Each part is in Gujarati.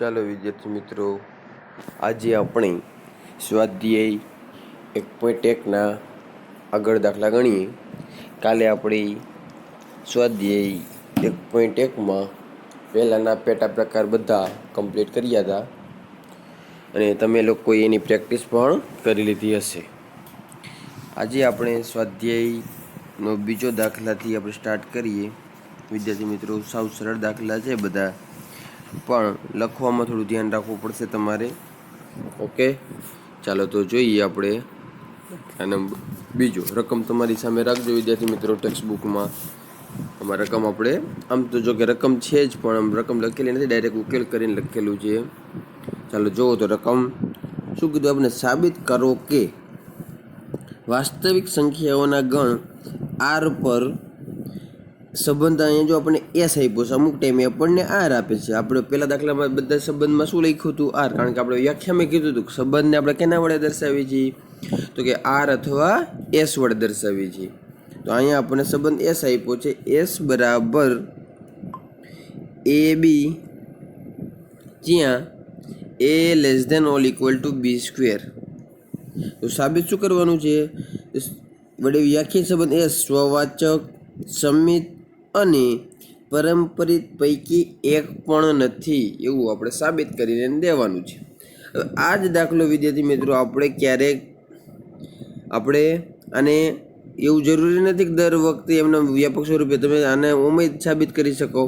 ચાલો વિદ્યાર્થી મિત્રો, આજે આપણે સ્વાધ્યાય 1.1ના આગળ દાખલા ગણીએ. કાલે આપણે સ્વાધ્યાય 1.1માં પહેલાંના પેટા પ્રકાર બધા કમ્પ્લીટ કર્યા હતા અને તમે લોકોએ એની પ્રેક્ટિસ પણ કરી લીધી હશે. આજે આપણે સ્વાધ્યાયનો બીજો દાખલાથી આપણે સ્ટાર્ટ કરીએ. વિદ્યાર્થી મિત્રો, સાવ સરળ દાખલા છે બધા, પણ લખવામાં થોડું ધ્યાન રાખવું પડશે તમારે. ઓકે, ચાલો તો જોઈએ આપણે નંબર બીજો. રકમ તમારી સામે રાખજો વિદ્યાર્થી મિત્રો. ટેક્સ્ટ બુકમાં આમાં રકમ આપણે આમ તો જો કે રકમ છે જ, પણ આમ રકમ લખેલી નથી, ડાયરેક્ટ ઉકેલ કરીને લખેલું છે. ચાલો જોવો તો રકમ શું કીધું આપણે? સાબિત કરો કે વાસ્તવિક સંખ્યાઓના ગણ આર પર સંબંધ. અહીંયા જો આપણને એસ આપ્યો છે, અમુક ટાઈમે આપણને આર આપે છે. આપણે પહેલા દાખલામાં બધા સંબંધમાં શું લખ્યું હતું? આર. કારણ કે આપણે વ્યાખ્યામાં કીધું હતું કે સંબંધને આપણે કેના વડે દર્શાવીએ છીએ? તો કે આર અથવા એસ વડે દર્શાવીએ છીએ. તો અહીંયા આપણને સંબંધ એસ આપ્યો છે. એસ બરાબર એ બી, જ્યાં a less than or equal to b square. તો સાબિત શું કરવાનું છે? વડે વ્યાખ્યાયિત સંબંધ એસ સ્વવાચક, સમિત અને પરંપરિત પૈકી એક પણ નથી એવું આપણે સાબિત કરીને દેવાનું છે. હવે આ જ દાખલો વિદ્યાર્થી મિત્રો આપણે ક્યારેક આને એવું જરૂરી નથી કે દર વખતે એમના વ્યાપક સ્વરૂપે તમે આને ઉમેદ સાબિત કરી શકો.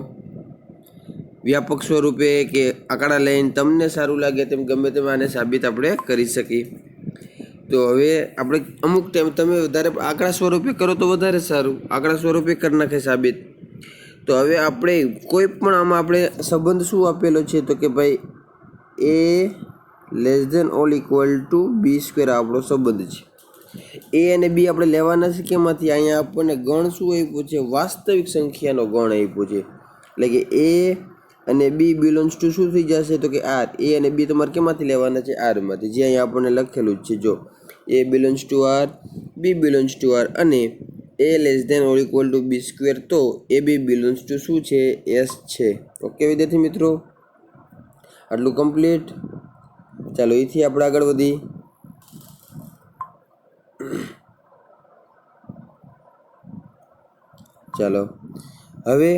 વ્યાપક સ્વરૂપે કે આંકડા લઈને તમને સારું લાગે તેમ ગમે તેમ આને સાબિત આપણે કરી શકીએ. તો હવે આપણે અમુક ટાઈમ તમે વધારે આંકડા સ્વરૂપે કરો તો વધારે સારું. આંકડા સ્વરૂપે કરી નાખે સાબિત. તો હવે આપણે કોઈ પણ આમાં આપણે સંબંધ શું આપેલો છે? તો કે ભાઈ a less than or equal to b square આપણો સંબંધ છે. એ અને બી આપણે લેવાના છે કેમાંથી? અહીંયા આપણને ગણ શું આપ્યો છે? વાસ્તવિક સંખ્યાનો ગણ આપ્યો છે. એટલે કે એ અને બી બિલોંગ્સ ટુ શું થઈ જશે? તો કે આર. એ અને બી તમારે કેમાંથી લેવાના છે? આરમાંથી. જે અહીંયા આપણને લખેલું જ છે. જો a belongs to R, b belongs to R અને a less than or equal to b square, તો એ બી બિલોંગ્સ ટુ શું છે? એસ છે. ઓકે વિદ્યાર્થી મિત્રો, આટલું કમ્પ્લીટ. ચાલો અહીંથી આપણે આગળ વધી. ચાલો હવે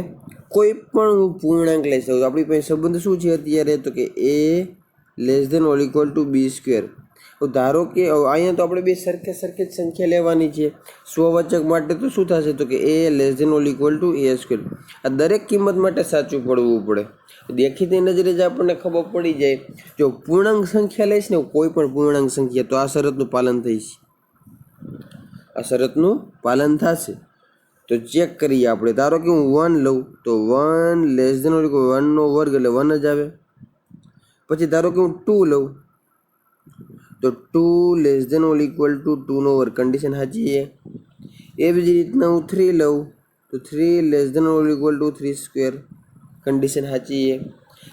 કોઈ પણ પૂર્ણાંક લઈ શકું. આપણી પાસે સંબંધ શું છે અત્યારે? તો કે a less than or equal to b square. ધારો કે અહીંયા તો આપણે બે સરખે જ સંખ્યા લેવાની છે. સ્વવાચક માટે તો શું થશે? તો કે a less than or equal to a square. આ દરેક કિંમત માટે સાચું પડવું પડે. દેખીતી નજરે જ આપણને ખબર પડી જાય. જો પૂર્ણાંક સંખ્યા લઈશ ને, કોઈ પણ પૂર્ણાંક સંખ્યા, તો આ શરતનું પાલન થશે. આ શરતનું પાલન થશે. તો ચેક કરીએ આપણે. ધારો કે હું 1 લઉં તો 1 લેસ ધેન ઓર ઇક્વલ 1 નો વર્ગ એટલે 1 જ આવે. પછી ધારો કે હું 2 લઉં તો 2 less than or equal to 2 નો વર્ગ, કન્ડિશન સાચી છે. એવી જ રીતના હું 3 લઉં તો 3 less than or equal to 3 square, condition સાચી છે.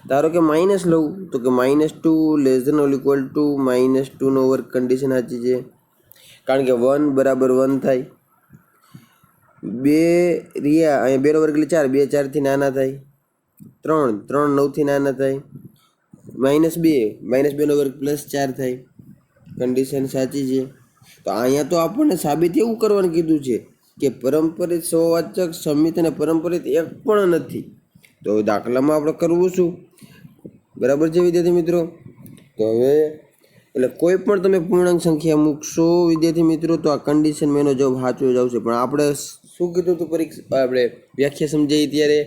ધારો કે માઇનસ લઉં તો કે -2 less than or equal to -2 નો વર્ગ, કન્ડિશન સાચી છે. કારણ કે 1 બરાબર 1 થાય. 2 રહ્યા, અહીંયા 2 નો વર્ગ એટલે 4, 2 4 થી નાના થાય. 3 9 થી નાના થાય. -2 નો વર્ગ +4 થાય, કન્ડિશન સાચી છે. તો અહીંયા તો આપણને સાબિત એવું કરવાનું કીધું છે કે પરંપરિત, સ્વવાચક, સમિત અને પરંપરિત એક પણ નથી. તો દાખલામાં આપણે કરવું શું? બરાબર છે વિદ્યાર્થી મિત્રો. તો હવે એટલે કોઈ પણ તમે પૂર્ણાંક સંખ્યા મૂકશો વિદ્યાર્થી મિત્રો, તો આ કન્ડિશનમાં એનો જવાબ સાચો જ આવશે. પણ આપણે શું કીધું હતું આપણે વ્યાખ્યા સમજાવી ત્યારે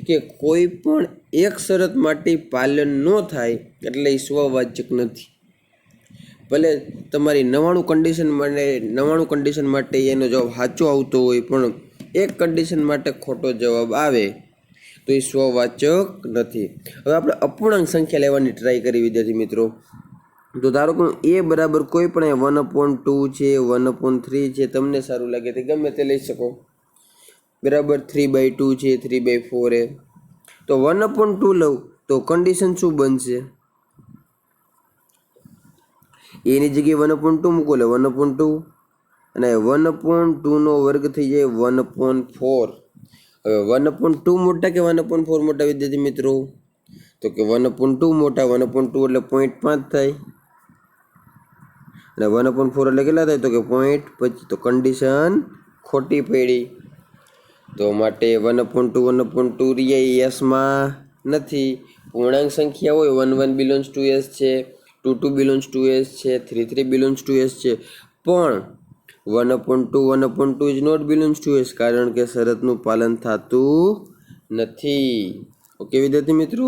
કે કોઈ પણ એક શરત માટે પાલન ન થાય એટલે એ સ્વવાચક નથી. ભલે તમારી 99 કન્ડિશન માટે એનો જવાબ સાચો આવતો હોય, પણ એક કન્ડિશન માટે ખોટો જવાબ આવે તો એ સ્વવાચક નથી. હવે આપણે અપૂર્ણાંક સંખ્યા લેવાની ટ્રાય કરી વિદ્યાર્થી મિત્રો. તો ધારો કે એ બરાબર કોઈ પણ 1/2 છે, 1/3 છે, તમને સારું લાગે તે ગમે તે લઈ શકો. બરાબર 3/2 છે, 3/4 છે. તો 1/2 લઉં તો કન્ડિશન શું બનશે? એની જગ્યાએ 1/2 મૂકો એટલે 1/2 અને 1/2 નો વર્ગ થઈ જાય 1/4. હવે 1/2 મોટા કે 1/4 મોટા વિદ્યાર્થી મિત્રો? તો કે 1/2 મોટા 1/2 એટલે 0.5 થાય અને 1/4 એટલે કેટલા થાય તો કે 0.25 તો કન્ડિશન ખોટી પડી તો માટે 1/2 રિયા એસમાં નથી પૂર્ણાંક સંખ્યા હોય 1 બિલોન્ગ્સ ટુ એસ છે 2 બિલોન્ગ્સ ટુ એસ છે 3 બિલોન્ગ્સ ટુ એસ છે પણ 1/2 is not belongs to S કારણ કે શરતનું પાલન થતું નથી ઓકે વિદ્યાર્થી મિત્રો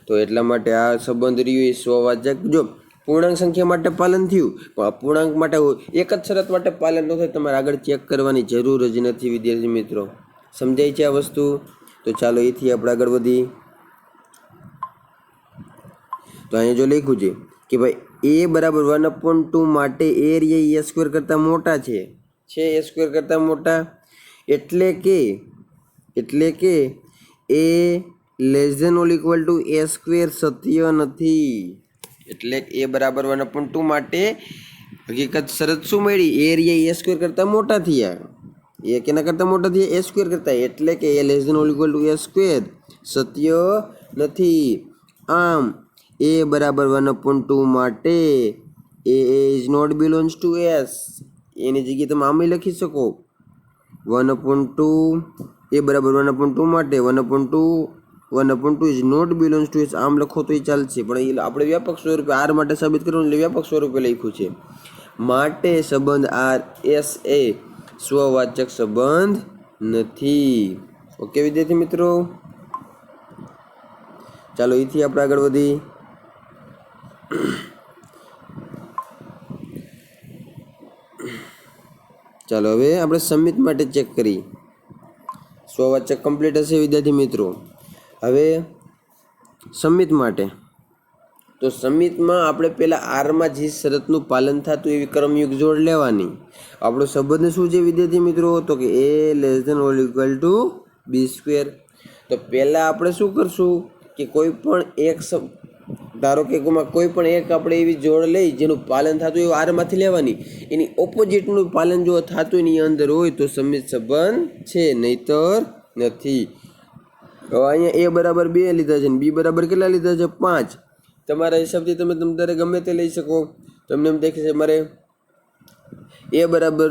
તો એટલા માટે આ સંબંધ રહ્યું એ સ્વવાચક જો પૂર્ણાંક સંખ્યા માટે પાલન થયું પણ અપૂર્ણાંક માટે એક જ શરત માટે પાલન ન થાય તમારે આગળ ચેક કરવાની જરૂર જ નથી વિદ્યાર્થી મિત્રો સમજાય છે આ વસ્તુ તો ચાલો એથી આપણે આગળ વધી તો અહીંયા જો લખ્યું છે કે ભાઈ એ બરાબર 1/2 માટે એ રિયા એ સ્ક્વેર કરતાં મોટા છે એ સ્ક્વેર કરતાં મોટા એટલે કે a less than or equal to a square સત્ય નથી એટલે એ બરાબર 1/2 માટે હકીકત શરત શું મળી એ રિયા એ સ્ક્વેર કરતાં મોટા થયા એ કેના કરતાં મોટા થયા એ સ્ક્વેર કરતાં એટલે કે a less than or equal to a square સત્ય નથી આમ એ બરાબર 1/2 માટે a is not belongs to S એની જગ્યાએ તમે આમ લખી શકો 1/2 એ બરાબર 1/2 માટે 1/2 is not belongs to S આમ લખો તો એ ચાલશે પણ આપણે વ્યાપક સ્વરૂપે આર માટે સાબિત કરવાનું એટલે વ્યાપક સ્વરૂપે લખ્યું છે માટે સંબંધ આર એસ એ સ્વવાચક સંબંધ નથી ઓકે વિદ્યાર્થી મિત્રો ચાલો અહીંથી આપણે આગળ વધી ચાલો હવે આપણે સમિત માટે ચેક કરી સ્વવાચક કમ્પ્લીટ હશે વિદ્યાર્થી મિત્રો હવે સમિત માટે તો સમિતમાં આપણે પહેલાં આરમાં જે શરતનું પાલન થતું એવી કર્મયુગ જોડ લેવાની આપણો સંબંધ શું છે વિદ્યાર્થી મિત્રો તો કે a less than or equal to b square તો પહેલાં આપણે શું કરશું કે કોઈ પણ એક ધારો કે કોઈ પણ એક આપણે એવી જોડ લઈ જેનું પાલન થતું એવું આરમાંથી લેવાની એની ઓપોઝિટનું પાલન જો થતું એની અંદર હોય તો સમિત સંબંધ છે નહીતર નથી હવે અહીંયા એ બરાબર 2 લીધા છે ને બી બરાબર કેટલા લીધા છે 5 તમારા હિસાબથી તમે તમારે ગમે તે લઈ શકો તમને એમ દેખે છે મારે એ બરાબર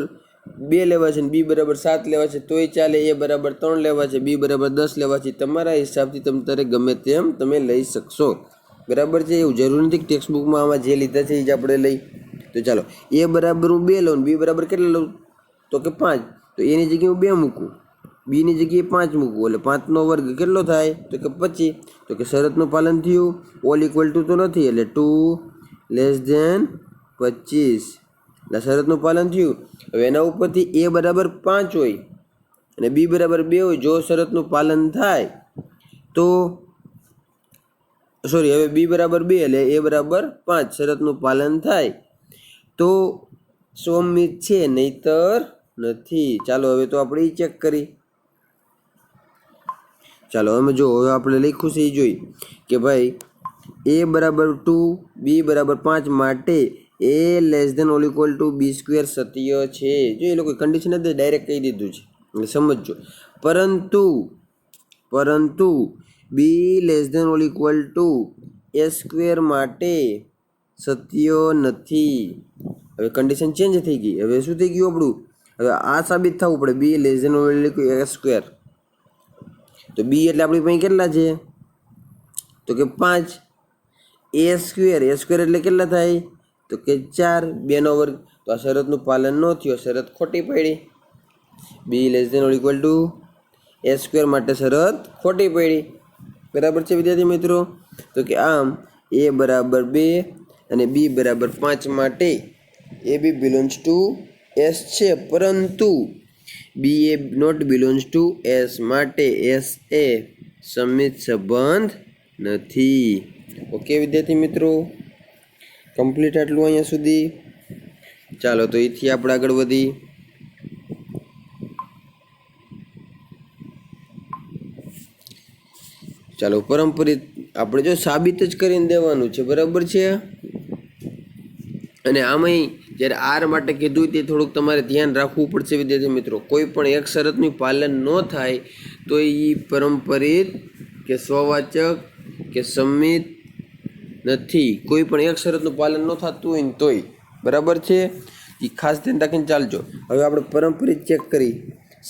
2 લેવા છે ને બી બરાબર 7 લેવા છે તોય ચાલે એ બરાબર 3 લેવા છે બી બરાબર 10 લેવા છે તમારા હિસાબથી તમારે ગમે તેમ તમે લઈ શકશો બરાબર છે એવું જરૂર નથી ટેક્સ્ટ બુકમાં આમાં જે લીધા છે એ જ આપણે લઈ તો ચાલો એ બરાબર હું 2 લઉં બી બરાબર કેટલા લઉં તો કે 5 તો એની જગ્યાએ હું 2 મૂકું બીની જગ્યાએ 5 મૂકવું એટલે 5નો વર્ગ કેટલો થાય તો કે 25 તો કે શરતનું પાલન થયું ઓલ ઇક્વલ ટુ તો નથી એટલે 2 લેસ ધેન 25 એટલે શરતનું પાલન થયું હવે એના ઉપરથી એ બરાબર 5 હોય અને બી બરાબર 2 હોય જો શરતનું પાલન થાય તો હવે બી બરાબર 2 એટલે એ બરાબર 5 શરતનું પાલન થાય તો સમિત છે નહીતર નથી ચાલો હવે તો આપણે ચેક કરી ચાલો અમે જો હવે આપણે લખ્યું છે એ જોઈ કે ભાઈ એ બરાબર 2 બી બરાબર 5 માટે એ less than or equal to b square સત્ય છે જો એ લોકો કન્ડિશન જ ડાયરેક્ટ કહી દીધું છે એટલે સમજજો પરંતુ બી less than or equal to a square માટે સત્ય નથી હવે કન્ડિશન ચેન્જ થઈ ગઈ હવે શું થઈ ગયું આપણું હવે આ સાબિત થવું પડે બી less than or equal a square તો બી એટલે આપણી પાસે કેટલા છે તો કે 5 એ સ્ક્વેર એટલે કેટલા થાય તો કે 4 2નો વર્ગ તો આ શરતનું પાલન ન થયું શરત ખોટી પડી b less than or equal to a square માટે શરત ખોટી પડી બરાબર છે વિદ્યાર્થી મિત્રો તો કે આમ એ બરાબર 2 અને બી બરાબર 5 માટે એ બી બિલોન્ગ્સ ટુ એસ છે પરંતુ બી એ નોટ બિલોન્ગ્સ ટુ એસ માટે એસ એ સમિત સંબંધ નથી ઓકે વિદ્યાર્થી મિત્રો કમ્પ્લીટ આટલું અહીંયા સુધી ચાલો તો અહીંથી આપણે આગળ વધી ચાલો પરંપરિત આપણે જો સાબિત જ કરીને દેવાનું છે બરાબર છે અને આમાંય જ્યારે આર માટે કીધું તે થોડુંક તમારે ધ્યાન રાખવું પડશે વિદ્યાર્થી મિત્રો કોઈ પણ એક શરતનું પાલન ન થાય તો એ પરંપરિત કે સ્વવાચક કે સમિત નથી, કોઈ પણ એક શરતનું પાલન ન થતું હોય ને તોય, બરાબર છે, એ ખાસ ધ્યાન રાખીને ચાલજો. હવે આપણે પરંપરિત ચેક કરી,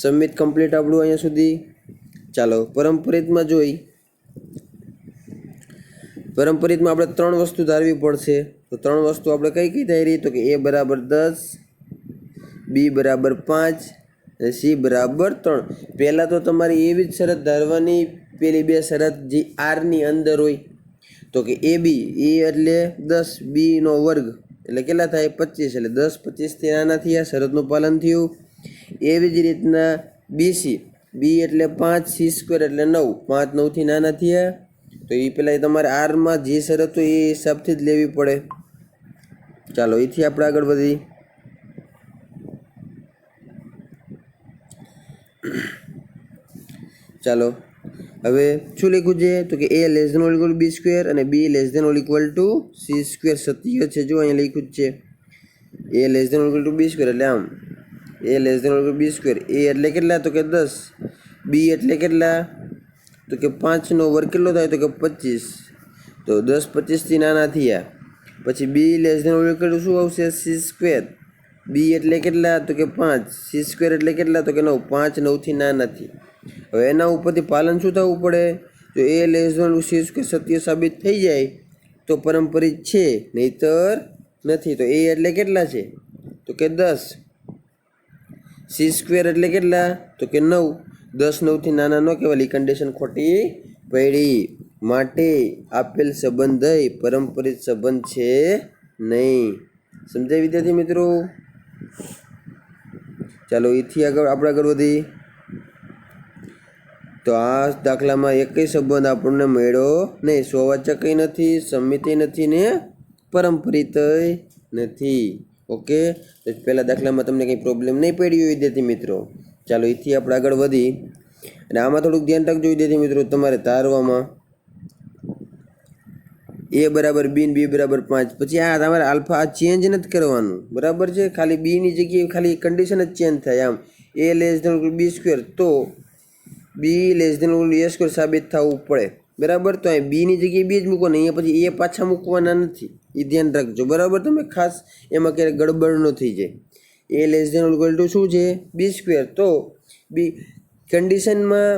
સમિત કમ્પ્લીટ આપણું અહીંયા સુધી. ચાલો પરંપરિતમાં જોઈ, પરંપરિતમાં આપણે 3 વસ્તુ ધારવી પડશે. તો 3 વસ્તુ આપણે કઈ કઈ ધારી? તો કે a બરાબર 10, b બરાબર 5 અને c બરાબર 3. પહેલાં તો તમારી એવી જ શરત ધારવાની, પેલી 2 શરત જે આરની અંદર હોય. તો કે એ બી, એ એટલે 10, બીનો વર્ગ એટલે કેટલા થાય? 25. એટલે 10 25થી નાના થયા, શરતનું પાલન થયું. એવી જ રીતના બીસી, બી એટલે 5, સી સ્ક્વેર એટલે 9, 5 9થી નાના થયા. તો એ પહેલાં તમારે આરમાં જે શરત હોય એ હિસાબથી જ લેવી પડે. ચાલો એથી આપણે આગળ વધી. ચાલો હવે શું લખ્યું છે? તો કે a less than or equal to b square અને b less than or equal to c square સત્ય છે. જો અહીંયા લખ્યું જ છે a less than or equal to b square એટલે આમ a less than or equal to b square. a એટલે કેટલા? તો કે 10. બી એટલે કેટલા? તો કે 5નો વર્ગ કેટલો થાય? તો કે 25. તો 10 25થી નાના થયા. પછી b less than or equal to શું આવશે? C square. બી એટલે કેટલા? તો કે 5. સી સ્ક્વેર એટલે કેટલા? તો કે 9, 5 9થી નાના થી. હવે એના ઉપરથી પાલન શું થવું પડે? જો એ લેસ ધેન સી સ્ક્વેર સત્ય સાબિત થઈ જાય તો પરંપરિત છે, નહીતર નથી. તો એ એટલે કેટલા છે? તો કે 10. સી સ્ક્વેર એટલે કેટલા? તો કે 9. 10 9થી નાના ન કહેવાય, કન્ડિશન ખોટી પડી. માટે આપેલ સંબંધ પરંપરિત સંબંધ છે નહીં. સમજાય વિદ્યાર્થી મિત્રો? ચાલો એથી આગળ આપણે આગળ વધી. તો આ દાખલામાં એકય સંબંધ આપણને મળ્યો નહીં. સ્વવાચક નથી, સમિતિ નથી ને પરંપરિત નથી. ઓકે, તો પહેલા દાખલામાં તમને કંઈ પ્રોબ્લેમ નહીં પડી હોય વિદ્યાર્થી મિત્રો. ચાલો એથી આપણે આગળ વધી. અને આમાં થોડુંક ધ્યાન રાખજો વિદ્યાર્થી મિત્રો, તમારે તારવામાં a બરાબર બી બી બરાબર 5. પછી આ તમારે આલ્ફા આ ચેન્જ નથી કરવાનું, બરાબર છે. ખાલી બીની જગ્યાએ ખાલી કન્ડિશન જ ચેન્જ થાય. આમ a less than B square તો B less than A square સાબિત થવું પડે, બરાબર. તો અહીં બીની જગ્યાએ બી જ મૂકવાનું, અહીંયા પછી એ પાછા મૂકવાના નથી, એ ધ્યાન રાખજો, બરાબર. તમે ખાસ એમાં ક્યારેક ગડબડ ન થઈ જાય. એ લેસ ધેન ઇક્વલ ટુ શું છે? બી સ્ક્વેર. તો બી કન્ડિશનમાં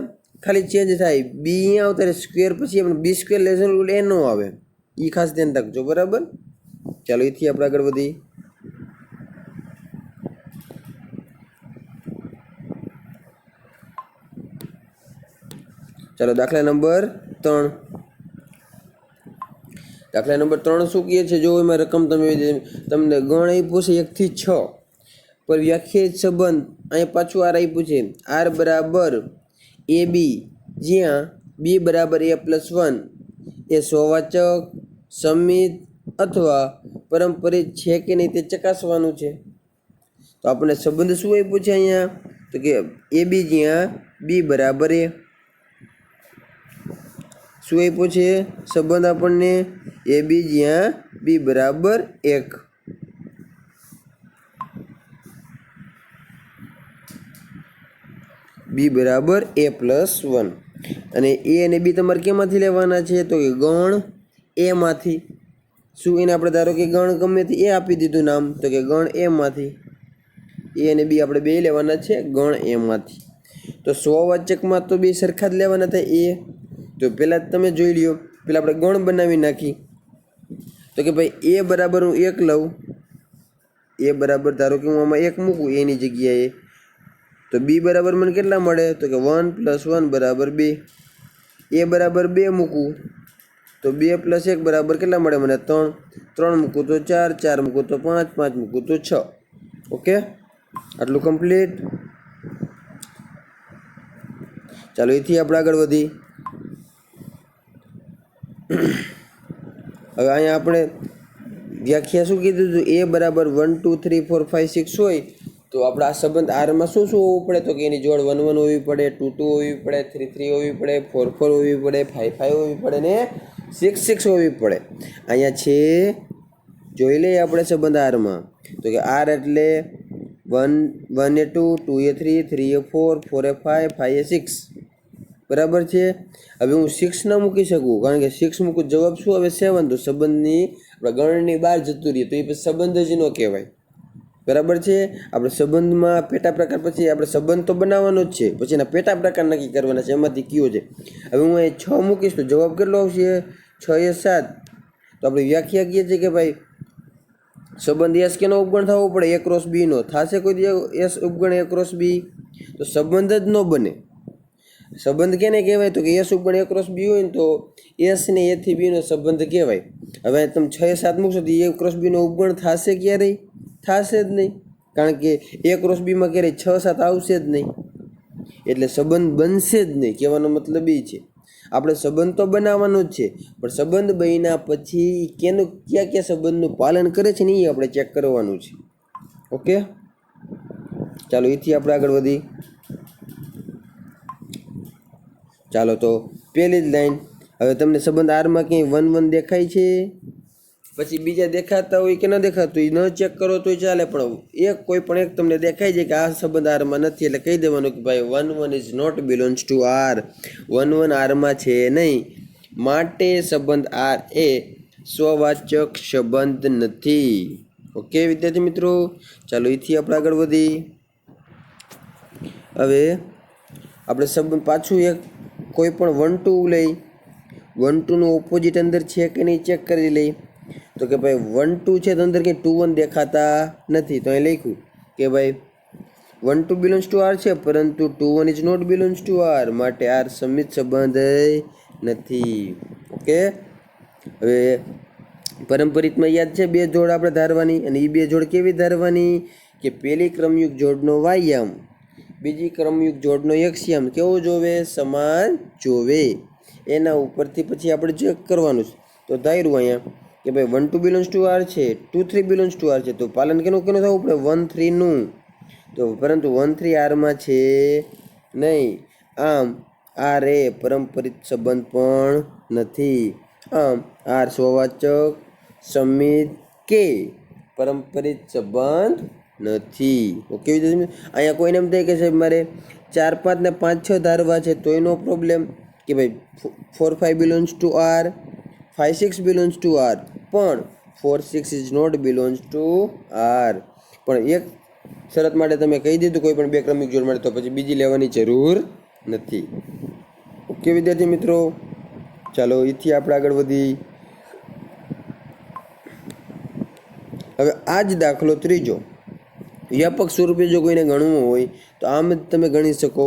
ખાલી ચેન્જ થાય, બી અહીંયા આવતા સ્ક્વેર પછી આપણે બી સ્ક્વેર લેસ ધેન ઇક્વલ એ ન આવે, એ ખાસ ધ્યાન રાખજો, બરાબર. ચાલો એથી આપણે આગળ વધી. ચાલો દાખલા નંબર 3. દાખલા નંબર 3 શું કહે છે? જો એમાં રકમ તમને ગણ આપ્યું છે 1 થી 6 પર વ્યાખ્યાયિત સંબંધ અહીંયા પાછું આર આપ્યું છે. આર બરાબર એ બી, જ્યાં બી બરાબર a+1 એ સ્વવાચક, સમિત અથવા પરંપરિત છે કે નહીં તે ચકાસવાનું છે. તો આપણને સંબંધ શું આપ્યું છે અહીંયા? તો કે એ બી જ્યાં બી બરાબર એ. શું આપ્યું છે સંબંધ આપણને? એ બી જ્યાં બી બરાબર 1. બી બરાબર a+1. અને એ અને બી તમારે કેમાંથી લેવાના છે? તો કે ગણ એમાંથી. શું એને આપણે ધારો કે ગણ ગમે તે એ આપી દીધું નામ, તો કે ગણ એમાંથી. એ અને બી આપણે બે લેવાના છે ગણ એમાંથી. તો સ્વવાચકમાં તો બે સરખા જ લેવાના થાય એ. તો પહેલાં તમે જોઈ લ્યો, પહેલાં આપણે ગણ બનાવી નાખી. તો કે ભાઈ એ બરાબર હું 1 લઉં, એ બરાબર ધારો કે હું આમાં 1 મૂકું એની જગ્યાએ, તો બી બરાબર મને કેટલા મળે? તો કે 1 + 1 બરાબર 2. એ બરાબર 2 મૂકું તો 2 + 1 બરાબર કેટલા મળે મને? 3. 3 મૂકું તો 4, 4 મૂકું તો 5, 5 મૂકું તો 6. ઓકે, આટલું કમ્પ્લીટ. ચાલો એથી આપણે આગળ વધી. હવે અહીંયા આપણે વ્યાખ્યા શું કીધું હતું? એ બરાબર 1 2 3 4 5 6 હોય તો આપણે આ સંબંધ આરમાં શું શું હોવું પડે? તો કે એની જોડ 1 1 હોવી પડે, 2 2 હોવી પડે, 3 3 હોવી પડે, 4 4 હોવી પડે, 5 5 હોવી પડે ને 6 6 હોવી પડે. અહીંયા છે, જોઈ લઈએ આપણે સંબંધ આરમાં. તો કે આર એટલે 1 1 એ 2 2 એ 3 3 એ 4 4 એ 5 5 એ 6. બરાબર છે. હવે હું 6 ન મૂકી શકું, કારણ કે 6 મૂકું જવાબ શું આવે 7, તો સંબંધની આપણા ગણની બહાર જતું રહીએ તો એ પછી સંબંધ જ ન કહેવાય. બરાબર છે. આપણે સંબંધમાં પેટા પ્રકાર પછી આપણે સંબંધ તો બનાવવાનો જ છે, પછી એના પેટા પ્રકાર નક્કી કરવાના છે, એમાંથી કયો છે. હવે હું અહીં 6 મૂકીશ તો જવાબ કેટલો આવશે 6 એ 7. તો આપણે વ્યાખ્યા કહીએ છીએ કે ભાઈ સંબંધ એસ કેનો ઉપગણ થવો પડે એ ક્રોસ બી નો. થશે કોઈ એસ ઉપગણ એ ક્રોસ બી? તો સંબંધ જ ન બને. સંબંધ કેને કહેવાય? તો કે એસ ઉપગણ એ ક્રોસ બી હોય ને તો એસ ને એ થી બી નો સંબંધ કહેવાય. હવે તમે 6 એ 7 મૂકશો તો એ ક્રોસ બી નો ઉપગણ થશે ક્યારેય? થશે જ નહીં, કારણ કે એ ક્રોસ બીમાં ક્યારેય 6 7 આવશે જ નહીં, એટલે સંબંધ બનશે જ નહીં. કહેવાનો મતલબ એ છે આપણે સંબંધ તો બનાવવાનો જ છે, પણ સંબંધ બન્યા પછી કયા કયા સંબંધનું પાલન કરે છે ને એ આપણે ચેક કરવાનું છે. ઓકે, ચાલો એથી આપણે આગળ વધી. ચાલો તો પહેલી જ લાઈન. હવે તમને સંબંધ આરમાં ક્યાંય 1 1 દેખાય છે? પછી બીજા દેખાતા હોય કે ન દેખાતું હોય ન ચેક કરો તોય ચાલે, પણ કોઈ પણ એક તમને દેખાય છે કે આ સંબંધ આરમાં નથી, એટલે કહી દેવાનું કે ભાઈ 1 1 is not belongs to R. 1 1 આરમાં છે નહીં, માટે સંબંધ આર એ સ્વવાચક સંબંધ નથી. ઓકે વિદ્યાર્થી મિત્રો, ચાલો એથી આપણે આગળ વધી. હવે આપણે સંબંધ પાછું એક કોઈ પણ 1 2 લઈ, 1 2 નું ઓપોઝિટ અંદર છે કે નહીં ચેક કરી લઈ. તો કે ભાઈ 1 2 છે તો અંદર કંઈ 2 1 દેખાતા નથી, તો અહીં લખ્યું કે ભાઈ 1 2 બિલોંગ્સ ટુ આર છે, પરંતુ 2 1 is not belongs to R, માટે આર સમિત સંબંધ નથી. ઓકે, હવે પરંપરિતમાં યાદ છે 2 જોડ આપણે ધારવાની, અને એ 2 જોડ કેવી ધારવાની કે પહેલી ક્રમયુક્ત જોડનો વાયામ, બીજી ક્રમયુક્ત જોડનો એક્સિયમ કેવો જોવે? સમાન જોવે. એના ઉપરથી પછી આપણે ચેક કરવાનું છે. તો ધાર્યું અહીંયા કે ભાઈ 1 2 બિલોંગ્સ ટુ આર છે, 2 3 બિલોંગ્સ ટુ આર છે, તો પાલન કેનું થવું પડે? 1 3 નું. તો પરંતુ 1 3 આરમાં છે નહીં, આમ આર એ પરંપરિત સંબંધ પણ નથી. આમ આર સ્વવાચક સમિત કે પરંપરિત સંબંધ નથી. ઓકે, અહીંયા કોઈને એમ થાય કે સાહેબ મારે 4 5 ને 5 6 ધારવા છે, તો એનો પ્રોબ્લેમ કે ભાઈ 4 5 belongs to R, 5 6 belongs to R, પણ 4 6 is not belongs to R. પણ એક શરત માટે તમે કહી દીધું કોઈ પણ 2 ક્રમિક જોડ માટે, તો પછી બીજી લેવાની જરૂર નથી. ઓકે વિદ્યાર્થી મિત્રો, ચાલો એથી આપણે આગળ વધી. હવે આ જ દાખલો ત્રીજો વ્યાપક સ્વરૂપે જો કોઈને ગણવું હોય તો આમ જ તમે ગણી શકો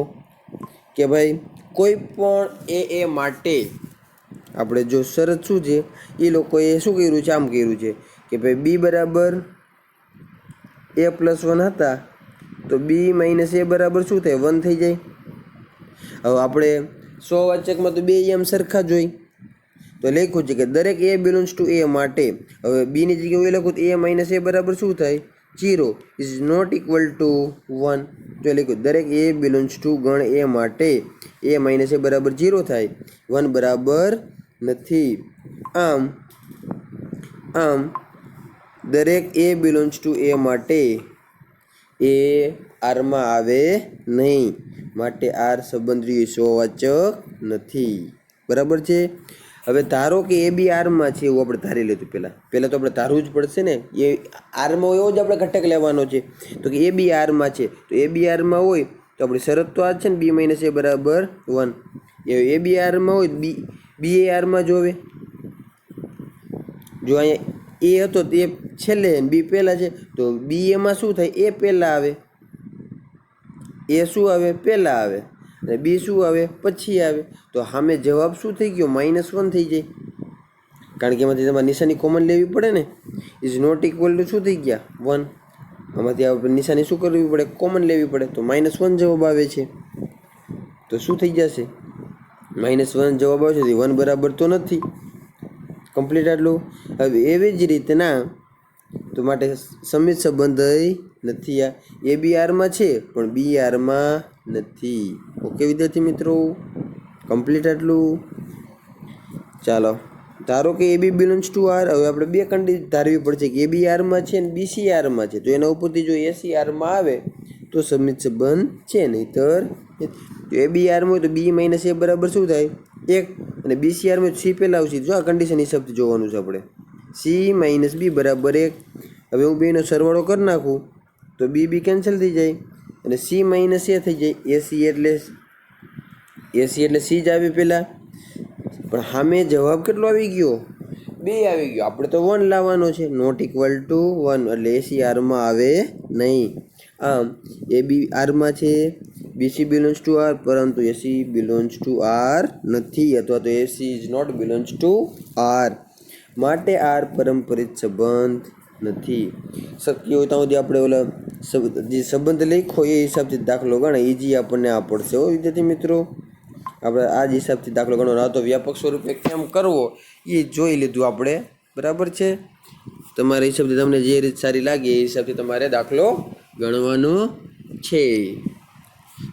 કે ભાઈ કોઈ પણ એ માટે આપણે જો શરત શું છે એ લોકોએ શું કર્યું છે? આમ કર્યું છે કે ભાઈ બી બરાબર a + 1 હતા, તો b - a બરાબર શું થાય? 1 થઈ જાય. હવે આપણે સ્વવાચકમાં તો બે એમ સરખા જ હોય, તો લખ્યું છે કે દરેક a બિલોંગ્સ ટુ a માટે, હવે b ની જગ્યાએ લખું તો a - a બરાબર શું થાય? 0 ઇઝ નોટ ઇક્વલ ટુ 1. જો લખ્યું દરેક a બિલોંગ્સ ટુ ગણ a માટે a - a બરાબર 0 થાય, 1 બરાબર નથી. આમ દરેક a બિલોંગ્સ ટુ a માટે એ આરમાં આવે નહીં, માટે આર સંબંધી સ્વવાચક નથી. બરાબર છે. હવે ધારો કે એ બી આરમાં છે, એવું આપણે ધારી લીધું. પહેલાં તો આપણે ધારવું જ પડશે ને, એ આરમાં હોય એવો જ આપણે ઘટક લેવાનો છે. તો કે એ બી આરમાં છે, તો એ બી આરમાં હોય તો આપણી શરત તો આ જ છે ને, b - a બરાબર 1. એ બી આરમાં હોય બી એ આરમાં જોવે. જો અહીંયા એ હતો તો એ છેલ્લે બી પહેલાં છે, તો બી એમાં શું થાય? એ પહેલાં આવે, એ શું આવે? પહેલાં આવે, અને બી શું આવે? પછી આવે. તો સામે જવાબ શું થઈ ગયો? -1 થઈ જાય, કારણ કે એમાંથી તમારે નિશાની કોમન લેવી પડે ને. ઇઝ નોટ ઇક્વલ ટુ શું થઈ ગયા? 1. આમાંથી આપણે નિશાની શું કરવી પડે? કોમન લેવી પડે, તો -1 જવાબ આવે છે. તો શું થઈ જશે? -1 જવાબ આવે છે, 1 બરાબર તો નથી. કમ્પ્લીટ આટલું. હવે એવી જ રીતના તો માટે સમિત સંબંધ નથી. આ એ બી આરમાં છે પણ બી આરમાં નથી. ઓકે વિદ્યાર્થી મિત્રો, કમ્પ્લીટ આટલું. ચાલો ધારો કે એ બી બિલોંગ્સ ટુ આર. હવે આપણે બે કન્ડિશન ધારવી પડશે કે એ બી આરમાં છે ને બીસી આરમાં છે. તો એના ઉપરથી જો એસી આરમાં આવે તો સમિત સંબંધ છે, નહીંતર જો એ બી આરમાં હોય તો બી માઇનસ એ બરાબર શું થાય 1 અને બીસી આરમાં સી પહેલાં આવશે. જો આ કન્ડિશન હિસાબથી જોવાનું છે આપણે. સી માઇનસ બી બરાબર 1. હવે હું બેનો સરવાળો કરી નાખું તો બી બી કેન્સલ થઈ જાય અને સી માઇનસ એ થઈ જાય. એસી એટલે સી જ આવી પહેલાં, પણ સામે જવાબ કેટલો આવી ગયો? 2 આવી ગયો. આપણે તો 1 લાવવાનો છે. નોટ ઇક્વલ ટુ 1 એટલે એસી આરમાં આવે નહીં. આમ એ બી આરમાં છે, બીસી બિલોન્ગ્સ ટુ આર, પરંતુ એસી બિલોન્ગ્સ ટુ આર નથી, અથવા તો a c is not belongs to R. માટે આર પરંપરિત સંબંધ નથી. શક્ય હોય ત્યાં સુધી આપણે ઓલા જે સંબંધ લખ્યો એ હિસાબથી દાખલો ગણાય. ઇઝી આપણને આ પડશે હો વિદ્યાર્થી મિત્રો. આપણે આ જ હિસાબથી દાખલો ગણવાનો. આ તો વ્યાપક સ્વરૂપે કેમ કરવો એ જોઈ લીધું આપણે. બરાબર છે. તમારા હિસાબથી તમને જે રીત સારી લાગે એ હિસાબથી તમારે દાખલો ગણવાનો છે.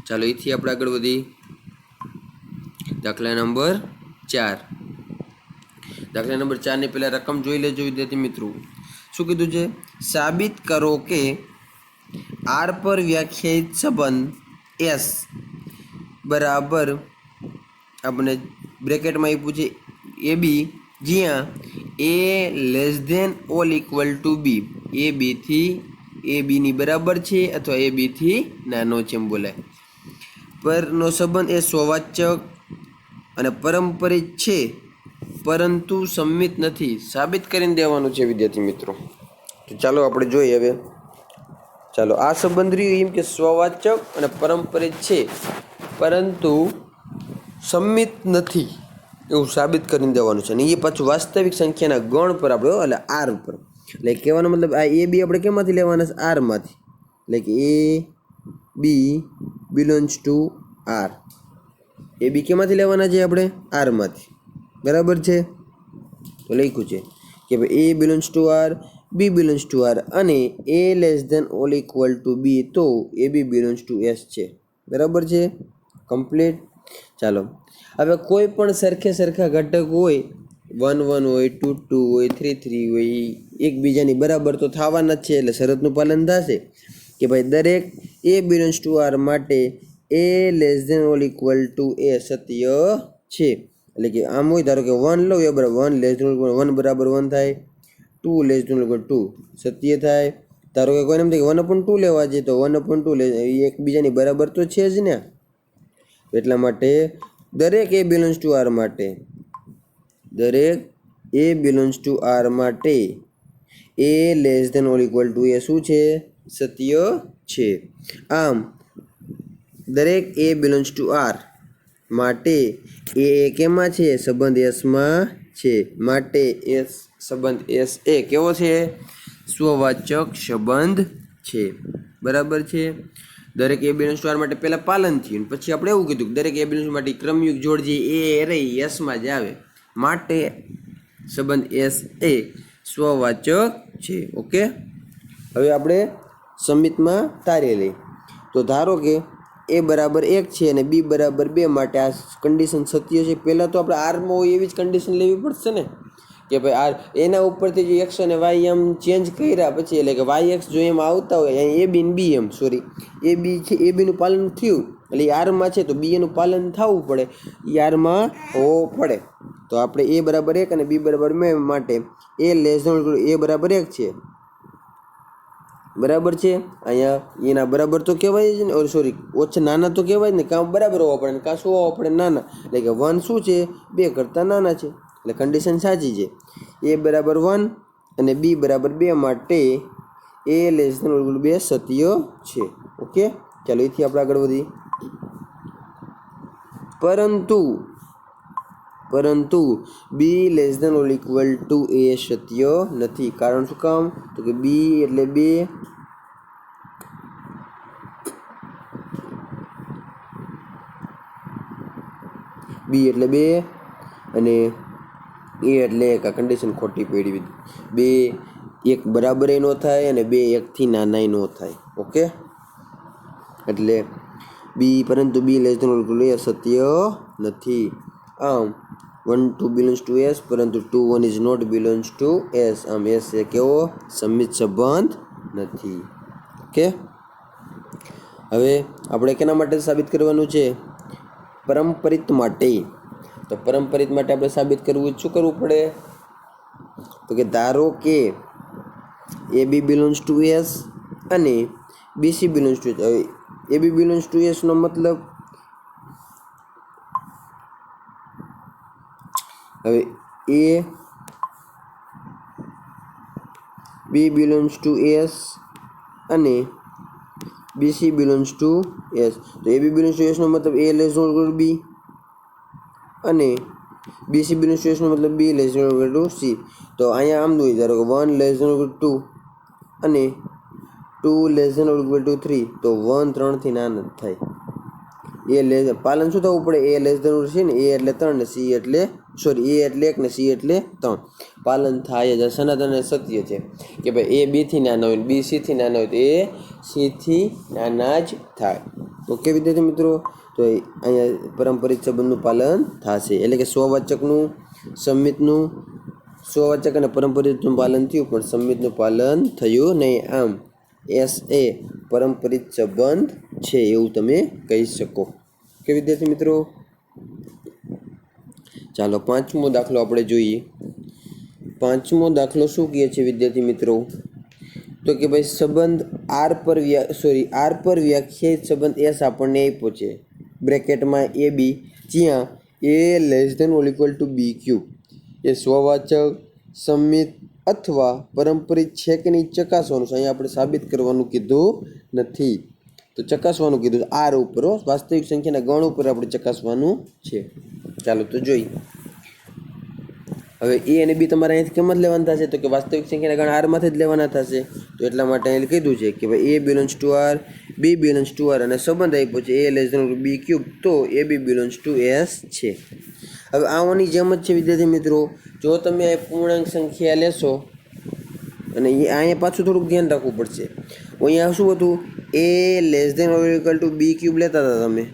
ચાલો અહીંથી આપણે આગળ વધી દાખલા નંબર 4. દાખલા નંબર 4 ની પહેલા રકમ જોઈ લેજો વિદ્યાર્થી મિત્રો. શું કીધું છે? સાબિત કરો કે આર પર વ્યાખ્યાયિત સંબંધ એસ બરાબર આપણે બ્રેકેટમાં આપ્યું છે એ બી, જ્યાં a less than or equal to b, a બીથી એ બીની બરાબર છે અથવા એ બીથી નાનો છે એમ બોલાય. પરનો સંબંધ એ સ્વવાચક અને પારંપરિક છે પરંતુ સંમિત નથી. સાબિત કરીને દેવાનું છે વિદ્યાર્થી મિત્રો. તો ચાલો આપણે જોઈએ હવે. ચાલો આ સંબંધ રહ્યું એમ કે સ્વવાચક અને પારંપરિક છે પરંતુ સંમિત નથી એવું સાબિત કરીને દેવાનું છે. અને એ પાછું વાસ્તવિક સંખ્યાના ગણ પર આપણે એટલે આર પર. એટલે કહેવાનો મતલબ આ એ બી આપણે કેમાંથી લેવાના છે? આરમાંથી. એટલે કે એ બી બિલોન્ગ્સ ટુ આર. એ બી કેમાંથી લેવાના છે આપણે? આરમાંથી. બરાબર છે. તો લખ્યું છે કે ભાઈ a belongs to R, b belongs to R અને a less than or equal to b, તો a B belongs to S છે. બરાબર છે. કમ્પ્લીટ. ચાલો હવે કોઈ પણ સરખા ઘટક હોય, 1 1 હોય, 2 2 હોય, 3 3 હોય, એકબીજાની બરાબર તો થવાના જ છે. એટલે શરતનું પાલન થશે કે ભાઈ દરેક એ બિલોન્ગ્સ ટુ આર માટે એ less than or equal to a સત્ય છે. એટલે કે આમ હોય, ધારો કે 1 લો એ બરાબર 1 લેસ ધેન 1 બરાબર 1 થાય, 2 લેસ ધેન 2 સત્ય થાય. ધારો કે કોઈને એમ થાય કે 1/2 લેવા છે તો 1/2 એકબીજાની બરાબર તો છે જ ને. એટલા માટે દરેક એ બિલોન્ગ્સ ટુ આર માટે, દરેક એ બિલોન્ગ્સ ટુ આર માટે એ less than or equal to a શું છે? સત્ય છે. આમ દરેક એ બિલોન્ગ્સ ટુ આર માટે એ કેમાં છે? સંબંધ એસમાં છે. માટે એસ સંબંધ એસ એ કેવો છે? સ્વવાચક સંબંધ છે. બરાબર છે. દરેક એ બિલોન્ગ્સ ટુ આર માટે પહેલાં પાલન થયું, પછી આપણે એવું કીધું કે દરેક એ બિલોન્ગ્સ માટે ક્રમયુક્ત જોડ જે એ રહી એસમાં જ આવે. માટે સંબંધ એસ એ સ્વવાચક છે. ઓકે. હવે આપણે સમિતમાં તારી લઈ. તો ધારો કે એ બરાબર 1 છે અને બી બરાબર 2 માટે આ કન્ડિશન સત્ય છે. પહેલાં તો આપણે આરમાં હોય એવી જ કન્ડિશન લેવી પડશે ને કે ભાઈ આર એના ઉપરથી જે એક્સ અને વાય એમ ચેન્જ કર્યા પછી, એટલે કે વાય એક્સ જો એમ આવતા હોય અહીં એ બી ને બી એમ એ બી છે, એ બીનું પાલન થયું એટલે એ આરમાં છે તો બી એનું પાલન થવું પડે, એ આરમાં હોવો પડે. તો આપણે એ બરાબર 1 અને બી બરાબર 2 માટે એ લેસ ધેન એ બરાબર 1 છે. બરાબર છે. અહીંયા એના બરાબર તો કહેવાય જ ને, ઓછા નાના તો કહેવાય જ ને. કાં બરાબર હોવા પડે ને કાં શું હોવા પડે? નાના. એટલે કે 1 શું છે? 2 કરતાં નાના છે. એટલે કન્ડિશન સાચી છે. એ બરાબર 1 અને બી બરાબર 2 માટે એ લેસ ધેન 2 સત્ય છે. ઓકે. ચાલો એથી આપણે આગળ વધી. પરંતુ બી less than or equal to a સત્ય નથી. કારણ શું કામ? તો કે બી એટલે 2, બી એટલે 2 અને એ એટલે એક. આ કન્ડિશન ખોટી પડી. 2 1 બરાબર ન થાય અને 2 1 થી નાના ન થાય. ઓકે. એટલે પરંતુ બી less than or equal to a સત્ય નથી. આમ 1 2 બિલોન્ગ્સ ટુ એસ પરંતુ 2 1 is not belongs to S. આમ એસ એ કેવો? સંમિત સંબંધ નથી. ઓકે. હવે આપણે કેના માટે સાબિત કરવાનું છે? પરંપરિત માટે, તો પરંપરિત માટે આપણે સાબિત કરવું શું કરવું પડે? તો કે ધારો કે AB બિલોંગ્સ ટુ S અને BC belongs to S. AB belongs to S નો મતલબ હવે AB બિલોંગ્સ ટુ S અને BC બિલોંગ્સ ટુ S. તો AB બિલોંગ્સ ટુ S નો મતલબ A less than or B અને BC બિલોંગ્સ ટુ S નો મતલબ B less than or C. તો અહીંયા આમ દોઈ ધારો કે 1 લેસ ધેન ઓર 2 અને 2 લેસ ધેન ઓર 3, તો 1 3 થી નાના થાય. એ લેસ પાલન શું થવું પડે? A લેસ ધેન ઓર છે ને, A એટલે 3 ને C એટલે સોરી A એટલે 1 ને C એટલે 3 પાલન થાય જ. સનાતન સત્ય છે કે ભાઈ A B થી નાના હોય, B C થી નાના હોય તો A C થી નાના જ થાય. ઓકે વિદ્યાર્થી મિત્રો, તો અહીંયા પરંપરિત સંબંધનું પાલન થશે. એટલે કે સ્વવાચકનું, સંમિતનું, સ્વવાચક અને પરંપરિતનું પાલન થયું પણ સંમિતનું પાલન થયું નહીં. આમ S એ પરંપરિત સંબંધ છે એવું તમે કહી શકો. કે વિદ્યાર્થી મિત્રો, ચાલો પાંચમો દાખલો આપણે જોઈએ. પાંચમો દાખલો શું કહે છે વિદ્યાર્થી મિત્રો? તો કે ભાઈ સંબંધ R પર વ્યાખ્યાયિત સંબંધ S આપણને આપ્યો છે બ્રેકેટમાં AB, જ્યાં A less than or equal to B cube. એ સ્વવાચક, સંમિત અથવા પરંપરિત છે કે નહીં ચકાસવાનું છે. અહીંયા આપણે સાબિત કરવાનું કીધું નથી, તો ચકાસવાનું કીધું R ઉપર, વાસ્તવિક સંખ્યાના ગણ ઉપર આપણે ચકાસવાનું છે. ચાલો તો જોઈએ. હવે A અને B તમારે અહીંથી કિંમત લેવાના થશે, તો કે વાસ્તવિક સંખ્યાના ગણ R માંથી જ લેવાના થશે. તો એટલા માટે અહીં કીધું છે કે ભાઈ A belongs to R, B belongs to R અને સંબંધ આપ્યો છે A less than or B cube, તો AB બિલોંગ્સ ટુ S છે. હવે આની જેમ જ છે વિદ્યાર્થી મિત્રો, જો તમે આ પૂર્ણાંક સંખ્યા લેશો અને અહીંયા પાછું થોડુંક ધ્યાન રાખવું પડશે. અહીંયા શું હતું? A less than or equal to B cube લેતા હતા તમે,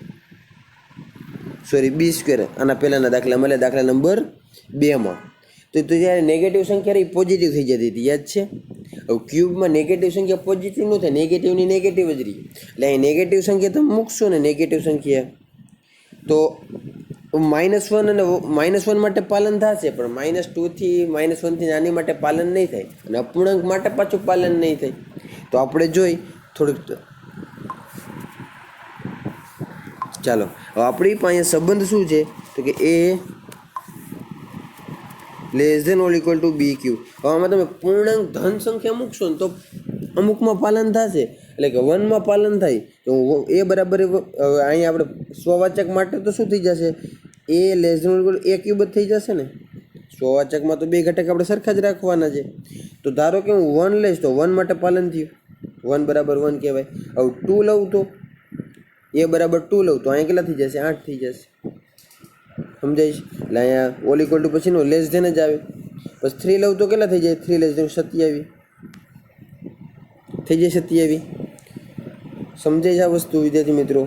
સોરી B સ્ક્વેર, આના પહેલાંના દાખલામાં, એટલે દાખલા નંબર 2માં. તો જ્યારે નેગેટિવ સંખ્યા રહી પોઝિટિવ થઈ જતી હતી, યાદ છે? હવે ક્યુબમાં નેગેટિવ સંખ્યા પોઝિટિવ ન થાય, નેગેટિવની નેગેટિવ જ રહી. એટલે અહીં નેગેટિવ સંખ્યા તમે મૂકશો ને, નેગેટિવ સંખ્યા, તો -1 અને -1 માટે પાલન થશે, પણ -2 થી -1 થી નાની માટે પાલન નહીં થાય, અને અપૂર્ણાંક માટે પાછું પાલન નહીં થાય. તો આપણે જોઈ થોડુંક, ચાલો હવે આપણી પાસે સંબંધ શું છે? તો કે A less than or equal to B cube. હવે આમાં તમે પૂર્ણાંક ધન સંખ્યા મૂકશો ને તો અમુકમાં પાલન થશે, એટલે કે 1માં પાલન થાય. તો A બરાબર, અહીંયા આપણે સ્વવાચક માટે તો શું થઈ જશે? A less than or equal to A cube જ થઈ જશે ને. સ્વવાચકમાં તો બે ઘટક આપણે સરખા જ રાખવાના છે. તો ધારો કે હું 1 લઈશ તો 1 માટે પાલન થયું, 1 બરાબર 1 કહેવાય. હવે 2 લઉં તો A બરાબર 2 લઉં તો અહીંયા કેટલા થઈ જશે? 8 થઈ જશે. સમજાય છે? એટલે અહીંયા ઓલ ઇક્વલ ટુ પછીનો લેસ ધેન જ આવે. પછી 3 લઉં તો કેટલા થઈ જાય? 3 લેસ ધેન 27 થઈ જાય, 27. સમજાય છે આ વસ્તુ વિદ્યાર્થી મિત્રો?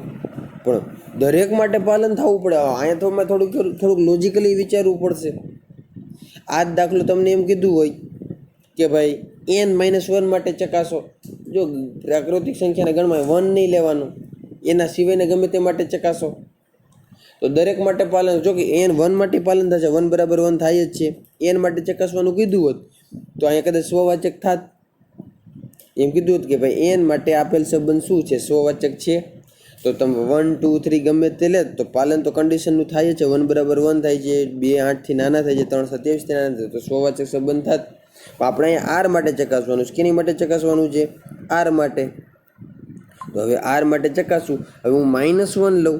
પણ દરેક માટે પાલન થવું પડે. અહીંયા તો મેં થોડુંક લોજિકલી વિચારવું પડશે. આ જ દાખલો તમને એમ કીધું હોય કે ભાઈ n-1 માટે ચકાસો, જો પ્રાકૃતિક સંખ્યાના ગણમાં 1 નહીં લેવાનું, એના સિવાયના ગમે તે માટે ચકાસો, તો દરેક માટે પાલન, જો કે n 1 માટે પાલન થશે, 1 બરાબર 1 થાય જ છે. n માટે ચકાસવાનું કીધું હોત તો અહીંયા કદાચ સ્વવાચક થાત. એમ કીધું હોત કે ભાઈ n માટે આપેલ સંબંધ શું છે? સ્વવાચક છે. તો તમે 1 2 3 ગમે તે લે તો પાલન તો કન્ડિશનનું થાય છે. 1 બરાબર 1 થાય છે, 2 8 થી નાના થાય છે, 3 27 થી નાના થાય, તો સ્વવાચક સંબંધ થાત. આપણે અહીંયા R માટે ચકાસવાનું છે. કેની માટે ચકાસવાનું છે? R માટે. તો હવે R માટે ચકાસું. હવે હું -1 લઉં,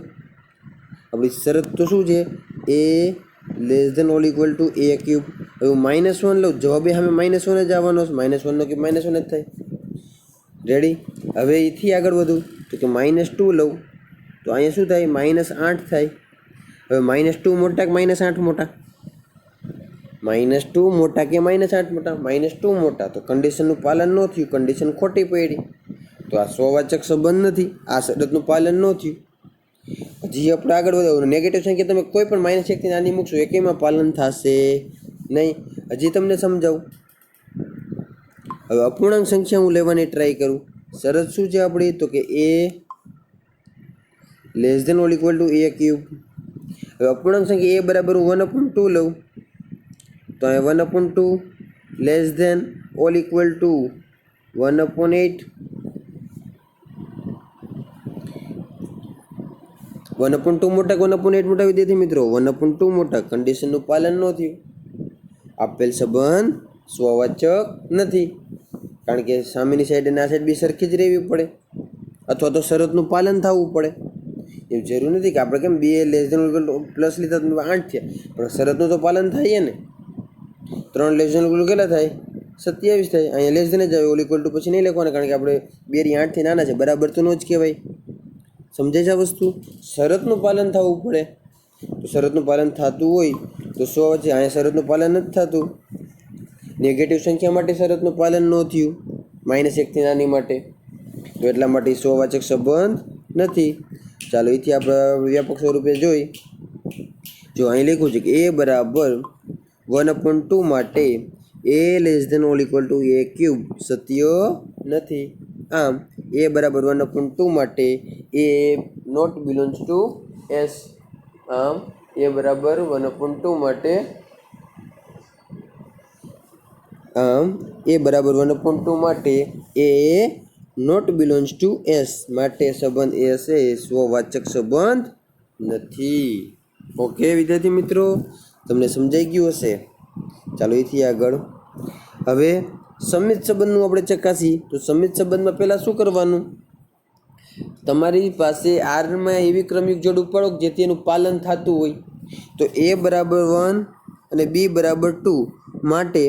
આપણી શરત તો શું છે? A less than or equal to A cube. હવે હું -1 લઉં, જવાબે સામે -1 જ આવવાનો છે. -1 નો કે -1 જ થાય. રેડી? હવે એથી આગળ વધું તો કે -2 લઉં તો અહીંયા શું થાય? -8 થાય. હવે -2 મોટા કે -8 મોટા? -2 મોટા કે -8 મોટા? -2 મોટા. તો કન્ડિશનનું પાલન ન થયું, કન્ડિશન ખોટી પડી, તો આ સ્વવાચક સંબંધ નથી, આ શરતનું પાલન ન થયું. હજી આપણે આગળ વધારવાનું. નેગેટિવ સંખ્યા તમે કોઈ પણ -1 થી નાની મૂકશો, એકેયમાં પાલન થશે નહીં. હજી તમને સમજાવું. હવે અપૂર્ણાંક સંખ્યા હું લેવાની ટ્રાય કરું. શરત શું છે આપણી? તો કે A less than or equal to A cube. હવે અપૂર્ણાંક સંખ્યા એ બરાબર હું 1/2 લઉં તો અહીંયા 1/2 less than or equal to 1/8 1/2 મોટા 1/8 મોટા વિદ્યાર્થી મિત્રો 1/2 મોટા કન્ડિશનનું પાલન ન થયું. આપેલ સંબંધ સ્વવાચક નથી કારણ કે સામેની સાઈડ અને આ સાઈડ બી સરખી જ રહેવી પડે અથવા તો શરતનું પાલન થવું પડે. એવું જરૂર નથી કે આપણે કેમ બે લેસ ધેન પ્લસ લીધા તો 8 થયા પણ શરતનું તો પાલન થાય ને. 3 લેસ ધેન કેટલા થાય 27 થાય. અહીંયા લેસ ધેન જ આવે ઓલ ઇક્વલ ટુ પછી નહીં લખવાના કારણ કે આપણે 2 ની 8 થી નાના છે બરાબર તો નો જ કહેવાય. સમજાય છે આ વસ્તુ? શરતનું પાલન થવું પડે તો શરતનું પાલન થતું હોય તો સ્વવાચક અહીંયા શરતનું પાલન નથી થતું. નેગેટિવ સંખ્યા માટે શરતનું પાલન ન થયું -1 થી નાની માટે તો એટલા માટે સ્વવાચક સંબંધ નથી. ચાલો અહીંથી આપણે વ્યાપક સ્વરૂપે જોઈ જો અહીં લખ્યું છે કે એ બરાબર 1/2 માટે એ less than or equal to a cube સત્ય નથી. આમ એ બરાબર 1/2 માટે a not belongs to S. આમ એ બરાબર 1/2 માટે a not belongs to S માટે સંબંધ એસ એ સ્વવાચક સંબંધ નથી. ઓકે વિદ્યાર્થી મિત્રો તમને સમજાઈ ગયું હશે. ચાલો એથી આગળ હવે સમિત સંબંધનું આપણે ચકાસી તો સમિત સંબંધમાં પહેલાં શું કરવાનું તમારી પાસે આરમાં એવી ક્રમિક જોડ ઉપાડો જેથી એનું પાલન થતું હોય તો એ બરાબર 1 અને બી બરાબર 2 માટે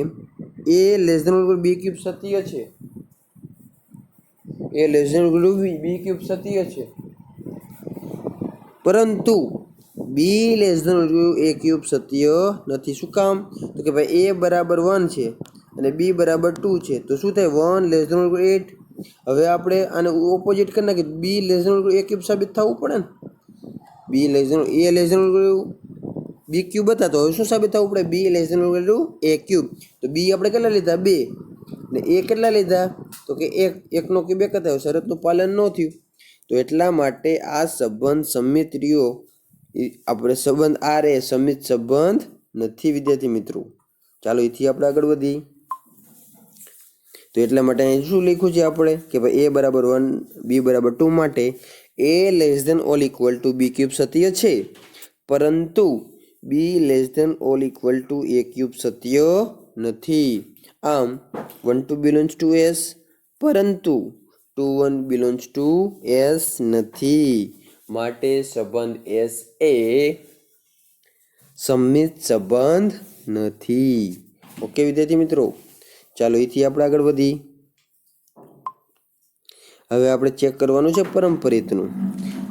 એ less than or B cube સત્ય છે. A less than or B cube સત્ય છે પરંતુ બી less than or A cube સત્ય નથી. શું કામ તો કે ભાઈ એ બરાબર 1 છે અને બી બરાબર 2 છે તો શું થાય 1 લેસ ધેન ઓર 8. હવે આપણે આને ઓપોઝિટ કરી નાખીએ B less than or A cube સાબિત થવું પડે ને. B less than A less than or B cube હતા તો હવે શું સાબિત થવું પડે બી less than or A cube. તો બી આપણે કેટલા લીધા 2 ને એ કેટલા લીધા તો કે 1 નો ક્યુબ 1 હતા. શરતનું પાલન ન થયું તો એટલા માટે આ સંબંધ સમિત રહ્યો. આપણે સંબંધ આ રે સમિત સંબંધ નથી વિદ્યાર્થી મિત્રો. ચાલો અહીંથી આપણે આગળ વધી તો એટલા માટે અહીં શું લખ્યું છે આપણે કે ભાઈ એ બરાબર 1 બી બરાબર 2 માટે એ less than or equal to B cube સત્ય છે પરંતુ બી less than or equal to A cube સત્ય નથી. આમ 1 2 બિલોંગ્સ ટુ એસ પરંતુ 2 1 બિલોંગ્સ ટુ એસ નથી માટે સંબંધ એસ એ સમિત સંબંધ નથી. ઓકે વિદ્યાર્થી મિત્રો ચાલો અહીંથી આપણે આગળ વધી હવે આપણે ચેક કરવાનું છે પરંપરિતનું.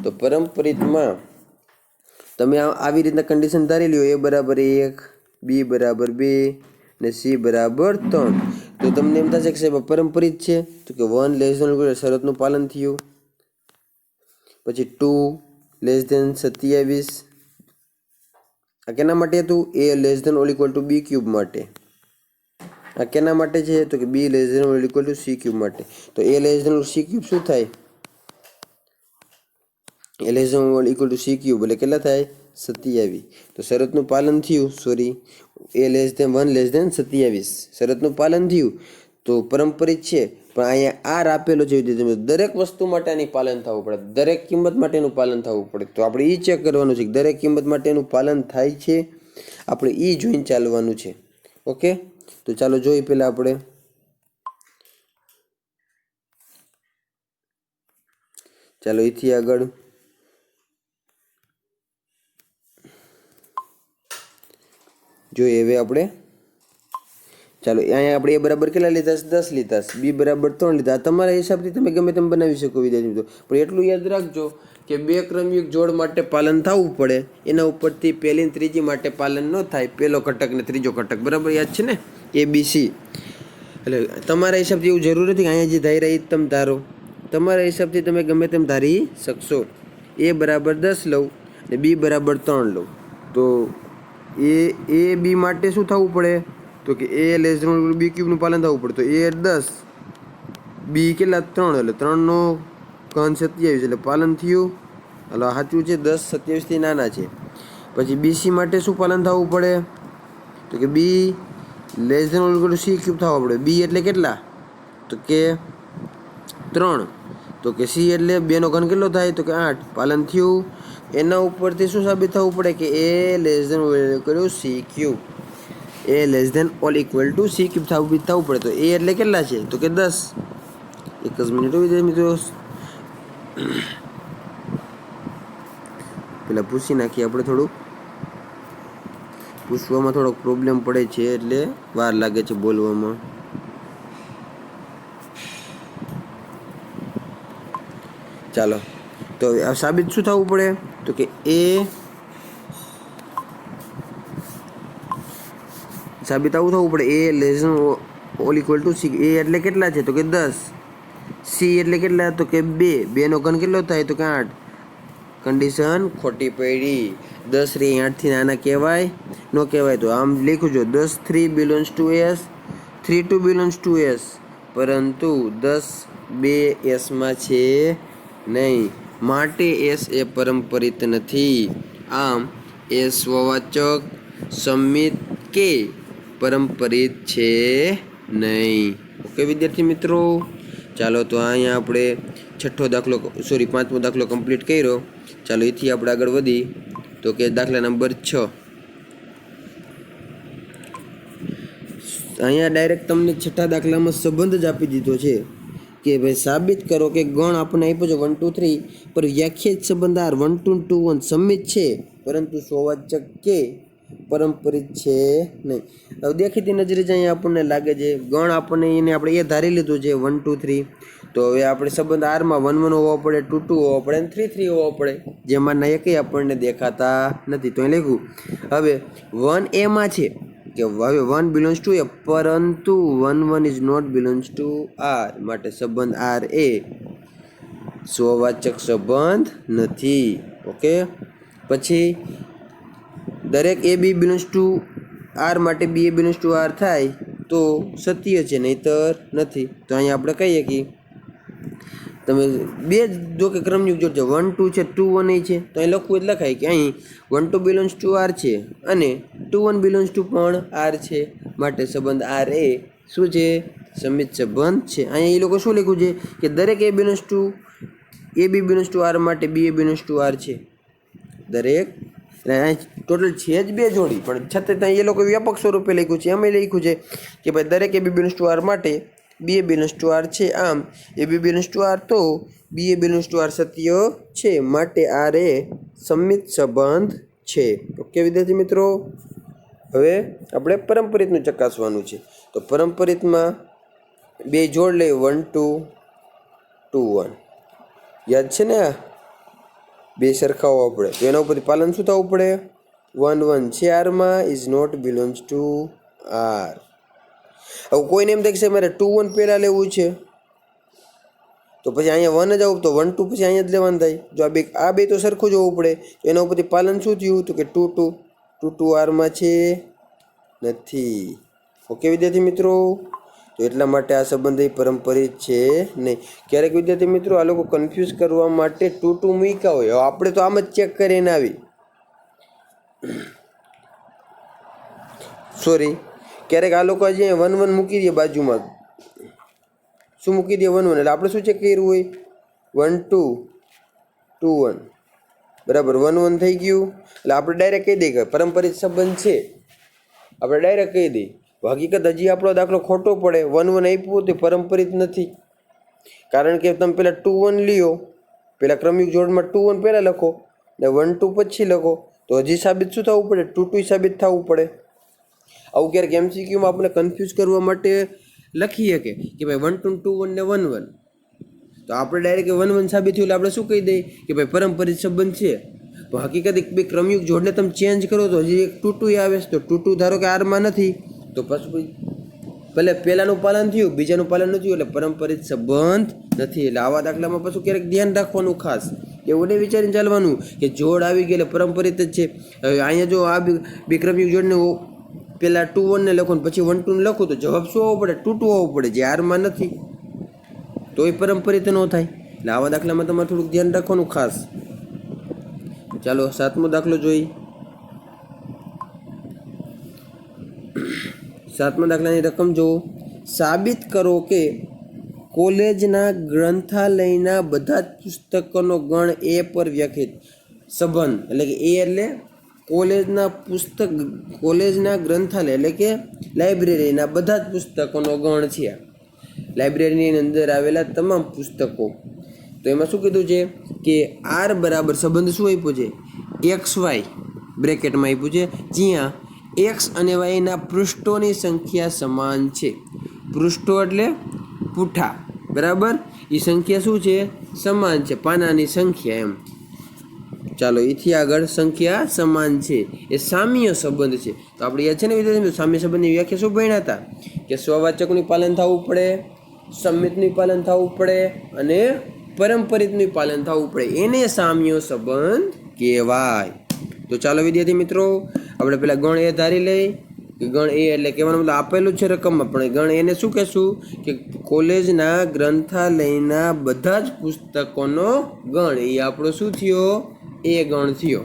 તો પરંપરિતમાં તમે આવી રીતના કન્ડિશન ધારી લ્યો એ બરાબર 1 બી બરાબર 2 ને સી બરાબર 3 તો તમને એમ થશે કે સાહેબ પરંપરિત છે તો કે 1 લેસ ધેન શરતનું પાલન થયું પછી 2 લેસ ધેન 27 આ કેના માટે હતું A less than or equal to B cube માટે. આ કેના માટે છે તો કે B less than or equal to C cube માટે. તો A less than C cube શું થાય A less than or equal to C cube એટલે કેટલા થાય 27. તો શરતનું પાલન થયું sorry A less than 1 less than 27 શરતનું પાલન થયું તો પરંપરિત છે પણ અહીંયા આર આપેલો છે દરેક વસ્તુ માટે આની પાલન થવું પડે દરેક કિંમત માટેનું પાલન થવું પડે. તો આપણે એ ચેક કરવાનું છે કે દરેક કિંમત માટેનું પાલન થાય છે આપણે એ જોઈને ચાલવાનું છે. ઓકે તો ચાલો જોઈએ પહેલાં આપણે ચાલો અહીંથી આગળ જોઈએ હવે આપણે ચાલો અહીંયા આપણે એ બરાબર કેટલા લીધા 10 લીધા બી બરાબર 3 લીધા. તમારા હિસાબથી તમે ગમે તેમ બનાવી શકો વિદ્યાર્થી મિત્રો પણ એટલું યાદ રાખજો કે 2 ક્રમયુક્ત જોડ માટે પાલન થવું પડે એના ઉપરથી પહેલી અને ત્રીજી માટે પાલન ન થાય પહેલો ઘટક ને ત્રીજો ઘટક બરાબર યાદ છે ને એ બી સી. એટલે તમારા હિસાબથી એવું જરૂર નથી કે અહીંયા જે ધારી રહી તમે ધારો તમારા હિસાબથી તમે ગમે તેમ ધારી શકશો. એ બરાબર 10 લઉં ને બી બરાબર 3 લઉં તો એ બી માટે શું થવું પડે તો કે એ લેસ ધેન બી ક્યુબનું પાલન થવું પડે. તો એ 10 બી કેટલા 3 એટલે 3 નો ઘન 27 એટલે પાલન થયું. એટલે સાચું છે 10 27 થી નાના છે પછી BC માટે શું પાલન થવું પડે? તો કે B less than or equal to C cube થવા પડે. B એટલે કેટલા? તો કે 3. તો કે C એટલે 2 નો ઘન કેટલો થાય? તો કે 8. પાલન થયું. એના ઉપરથી શું સાબિત થવું પડે? કે A less than or equal to C cube. A less than or equal to C cube થવું પડે. તો A એટલે કેટલા છે? તો કે 10. એક જ મિનિટ ઉભી રહી મિત્રો, પેલા પૂછી નાખીએ આપણે. થોડુંક પૂછવામાં થોડોક પ્રોબ્લેમ પડે છે એટલે વાર લાગે છે બોલવામાં. ચાલો, તો સાબિત શું થવું પડે? તો કે A સાબિત આવું થવું પડે. A less than or equal to C. A એટલે કેટલા છે? તો કે 10. C એટલે કેટલા? તો કે 2. 2 નો ઘન કેટલો થાય? તો કે 8. કન્ડિશન ખોટી પડી. 10 રે 8 થી નાના કહેવાય? ન કહેવાય. તો આમ લખું છું, 10 3 બિલોન્ગ્સ ટુ S, 3 2 બિલોન્ગ્સ ટુ S, પરંતુ 10 2 S માં છે નહીં, માટે S એ પરંપરિત નથી. આમ S વાચક સમિત કે પરંપરિત છે નહીં. ઓકે વિદ્યાર્થી મિત્રો, ચાલો તો અહીંયા આપણે પાંચમો દાખલો કમ્પ્લીટ કર્યો. ચાલો એથી આપણે આગળ વધી. તો કે દાખલા નંબર 6. અહીંયા ડાયરેક્ટ તમને છઠ્ઠા દાખલામાં સંબંધ જ આપી દીધો છે કે ભાઈ સાબિત કરો કે ગણ આપણને આપ્યો છે 1 2 3 પર વ્યાખ્યાયિત સંબંધ R 1 2 2 1 સમિત છે, પરંતુ સ્વવાચક કે પરંપરિત છે નહીં. હવે દેખીતી નજરે જ અહીંયા આપણને લાગે છે ગણ આપણને એને આપણે એ ધારી લીધું છે 1 2 3. તો હવે આપણે સંબંધ આરમાં 1 1 હોવો પડે, 2 2 હોવો પડે અને 3 3 હોવો પડે, જેમાંના એકય આપણને દેખાતા નથી. તો અહીં લખ્યું હવે 1 A માં છે કે હવે 1 બિલોન્ગ્સ ટુ A, પરંતુ 1 1 is not belongs to R, માટે સંબંધ R એ સ્વવાચક સંબંધ નથી. ઓકે, પછી દરેક A B belongs to R માટે B A belongs to R થાય તો સત્ય છે, નહીતર નથી. તો અહીંયા આપણે કહીએ કે તમે બે જો કે ક્રમયુગ જોડજો, 1 2 છે, 2 1 છે, તો અહીં લખવું એટલે લખાય કે અહીં 1 2 બિલોન્ગ્સ ટુ R છે અને 2 1 બિલોન્ગ્સ ટુ પણ R છે, માટે સંબંધ R એ શું છે? સમિત સંબંધ છે. અહીંયા એ લોકો શું લખ્યું છે કે દરેક A belongs to A B belongs to R માટે B A belongs to R છે. દરેક ટોટલ છે જ 2 જોડી, પણ છતાં ત્યાં એ લોકો વ્યાપક સ્વરૂપે લખ્યું છે. એમાં લખ્યું છે કે ભાઈ દરેક A B belongs to R માટે B A belongs to R છે. આમ A B belongs to R તો B A belongs to R સત્ય છે, માટે R એ સમિત સંબંધ છે. ઓકે વિદ્યાર્થી મિત્રો, હવે આપણે પરંપરિતનું ચકાસવાનું છે. તો પરંપરિતમાં 2 જોડ લઈ 1 2 2 1, યાદ છે ને? 2 સરખા હોવા પડે. તો એના ઉપરથી પાલન શું થવું પડે? 1 1 છે આરમાં, is not belongs to R. હવે કોઈને એમ થાય કે મારે 2 1 પહેલાં લેવું છે, તો પછી અહીંયા 1 જ આવું, તો 1 2 પછી અહીંયા જ લેવાનું થાય. જો આ બે તો સરખું જ હોવું પડે. તો એના ઉપરથી પાલન શું થયું? તો કે 2 2 2 2 આરમાં છે નથી. ઓકે વિદ્યાર્થી મિત્રો, તો એટલા માટે આ સંબંધ પરંપરિત છે નહીં. ક્યારેક વિદ્યાર્થી મિત્રો આ લોકો કન્ફ્યુઝ કરવા માટે 2 2 મૂક્યા હોય. હવે આપણે તો આમ જ ચેક કરીને આવી, સોરી, ક્યારેક આ લોકો હજી 1 1 મૂકી દે બાજુમાં. શું મૂકી દે? 1 1. એટલે આપણે શું ચેક કર્યું હોય? 1 2 2 1, બરાબર. 1 1 થઈ ગયું એટલે આપણે ડાયરેક્ટ કહી દઈએ કે પરંપરિત સંબંધ છે. આપણે ડાયરેક્ટ કહી દઈએ. હકીકત હજી આપણો દાખલો ખોટો પડે. 1 1 આપ્યું તે પરંપરિત નથી, કારણ કે તમે પહેલાં 2 1 લ્યો, પહેલાં ક્રમિક જોડમાં 2 1 પહેલાં લખો ને 1 2 પછી લખો, તો હજી સાબિત શું થવું પડે? 2 2 સાબિત થવું પડે. આવું ક્યારેક MCQમાં આપણે કન્ફ્યુઝ કરવા માટે લખીએ કે ભાઈ 1 2 2 1 ને 1 1, તો આપણે ડાયરેક્ટ 1 1 સાબિત થયું એટલે આપણે શું કહી દઈએ કે ભાઈ પરંપરિત સંબંધ છે. તો હકીકત એક બે ક્રમયુગ જોડને તમે ચેન્જ કરો તો હજી એક 2 2 આવે છે. તો 2 2 ધારો કે આરમાં નથી, તો પછી ભલે પહેલાંનું પાલન થયું, બીજાનું પાલન નથી થયું, એટલે પરંપરિત સંબંધ નથી. એટલે આવા દાખલામાં પાછું ક્યારેક ધ્યાન રાખવાનું ખાસ, એવું નહીં વિચારીને ચાલવાનું કે જોડ આવી ગઈ એટલે પરંપરિત જ છે. હવે અહીંયા જો આ વિક્રમયુગ જોડને પહેલાં 2 1 ને લખો ને પછી 1 2 ને લખો, તો જવાબ શું હોવો પડે? 2 2 હોવો પડે, જે આરમાં નથી, તો એ પરંપરિત ન થાય. એટલે આવા દાખલામાં તમારે થોડુંક ધ્યાન રાખવાનું ખાસ. ચાલો 7મો દાખલો જોઈ. 7મા દાખલાની રકમ જો સાબિત કરો કે કોલેજના ગ્રંથાલયના બધા જ પુસ્તકોનો ગણ એ પર વ્યાખ્યાયિત સંબંધ એટલે કે એ એટલે કોલેજના ગ્રંથાલય એટલે કે લાઇબ્રેરીના બધા જ પુસ્તકોનો ગણ છે. લાઇબ્રેરીની અંદર આવેલા તમામ પુસ્તકો. તો એમાં શું કીધું છે કે આર બરાબર સંબંધ શું આપ્યો છે? એક્સ વાય બ્રેકેટમાં આપ્યું છે, જ્યાં એક્સ અને વાયના પૃષ્ઠોની સંખ્યા સમાન છે. પૃષ્ઠો એટલે પૂઠા, બરાબર? એ સંખ્યા શું છે? સમાન છે, પાનાની સંખ્યા એમ. ચાલો એથી આગળ સંખ્યા સમાન છે એ સામ્ય સંબંધ છે. તો આપણે યાદ છે ને વિદ્યાર્થી સામ્ય સંબંધની વ્યાખ્યા શું ભણ્યા હતા કે સ્વવાચકનું પાલન થવું પડે, સંમિતનું પાલન થવું પડે અને પરંપરિતનું પાલન થવું પડે, એને સામ્ય સંબંધ કહેવાય. તો ચાલો વિદ્યાર્થી મિત્રો આપણે પેલા ગણ એ ધારી લઈ કે ગણ એ એટલે કહેવાનો મતલબ આપેલું છે રકમમાં, પણ ગણ એને શું કહેશું કે કોલેજના ગ્રંથાલયના બધા જ પુસ્તકોનો ગણ એ આપણો શું થયો? એ ગણ થયો,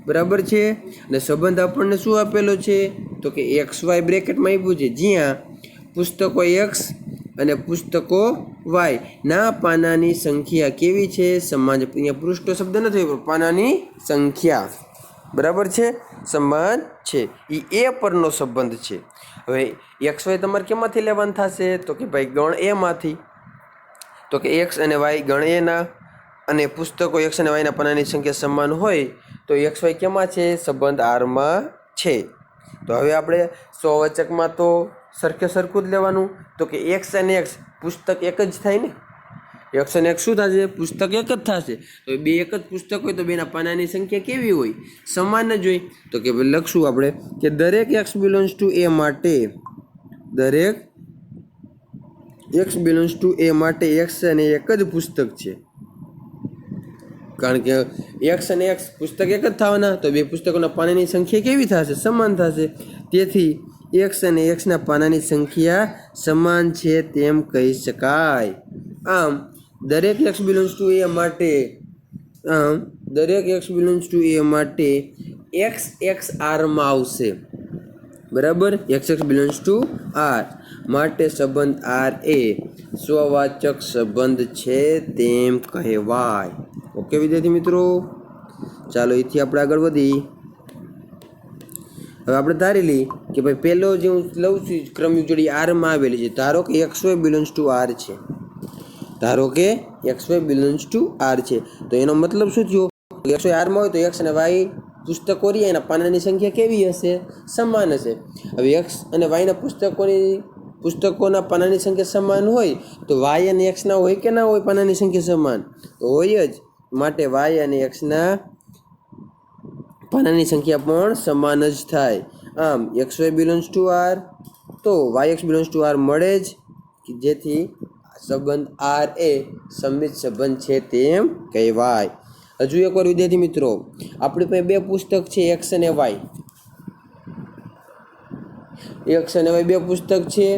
બરાબર છે. અને સંબંધ આપણને શું આપેલો છે તો કે એક્સ વાય બ્રેકેટમાં આપ્યું છે, જ્યાં પુસ્તકો એક્સ અને પુસ્તકો વાય ના પાનાની સંખ્યા કેવી છે? સમાન. અહીંયા પૃષ્ઠ શબ્દ નથી, પાનાની સંખ્યા, બરાબર છે, સમાન છે. એ પરનો સંબંધ છે. હવે એક્સ વાય તમારે કેમાંથી લેવાનું થશે તો કે ભાઈ ગણ એમાંથી. તો કે એક્સ અને વાય ગણ એના અને પુસ્તકો એક્સ અને વાયના પાનાની સંખ્યા સમાન હોય તો એક્સ વાય કેમાં છે? સંબંધ આરમાં છે. તો હવે આપણે સ્વવાચકમાં તો સરખું જ લેવાનું. તો કે એક્સ અને એક્સ પુસ્તક એક જ થાય ને? એક્સ અને એક્સ શું થશે? પુસ્તક એક જ થશે. તો બે એક જ પુસ્તક હોય તો બેના પાનાની સંખ્યા કેવી હોય? સમાન જ હોય. તો કે લખશું આપણે કે દરેક એક્સ બિલોંગ્સ ટુ એ માટે, દરેક એક્સ બિલોંગ્સ ટુ એ માટે એક્સ અને એક જ પુસ્તક છે. કારણ કે એક્સ અને એક્સ પુસ્તક એક જ થવાના, તો બે પુસ્તકોના પાનાની સંખ્યા કેવી થશે? સમાન થશે. તેથી એક્સ અને એક્સના પાનાની સંખ્યા સમાન છે તેમ કહી શકાય. આમ દરેક એક્સ બિલોંગ્સ ટુ એ માટે એક્સ એક્સ આરમાં આવશે, બરાબર? X X belongs to R માટે સંબંધ આર એ સ્વવાચક સંબંધ છે તેમ કહેવાય. ઓકે વિદ્યાર્થી મિત્રો, ચાલો એથી આપણે આગળ વધી. હવે આપણે ધારી લઈ કે ભાઈ પહેલો જે હું લઉં છું ક્રમયુગ જોડી આરમાં આવેલી છે. ધારો કે X Y belongs to R છે, ધારો કે X Y belongs to R છે. તો એનો મતલબ શું થયો? એક્સ વાય આરમાં હોય તો એક્સ અને વાય પુસ્તકો રહ્યા એના પાનાની સંખ્યા કેવી હશે? સમાન હશે. હવે એક્સ અને વાયના પુસ્તકોના પાનાની સંખ્યા સમાન હોય તો વાય અને એક્સના હોય કે ના હોય પાનાની સંખ્યા સમાન? તો હોય જ. માટે વાય અને એક્સના પાનાની સંખ્યા પણ સમાન જ થાય. આમ x Y belongs to R તો y x belongs to R મળે જ, જેથી સંબંધ આર એ સંમિત સંબંધ છે તેમ કહેવાય. હજુ એકવાર વિદ્યાર્થી મિત્રો આપણી પાસે બે પુસ્તક છે એક્સ અને વાય. એક્સ અને વાય બે પુસ્તક છે,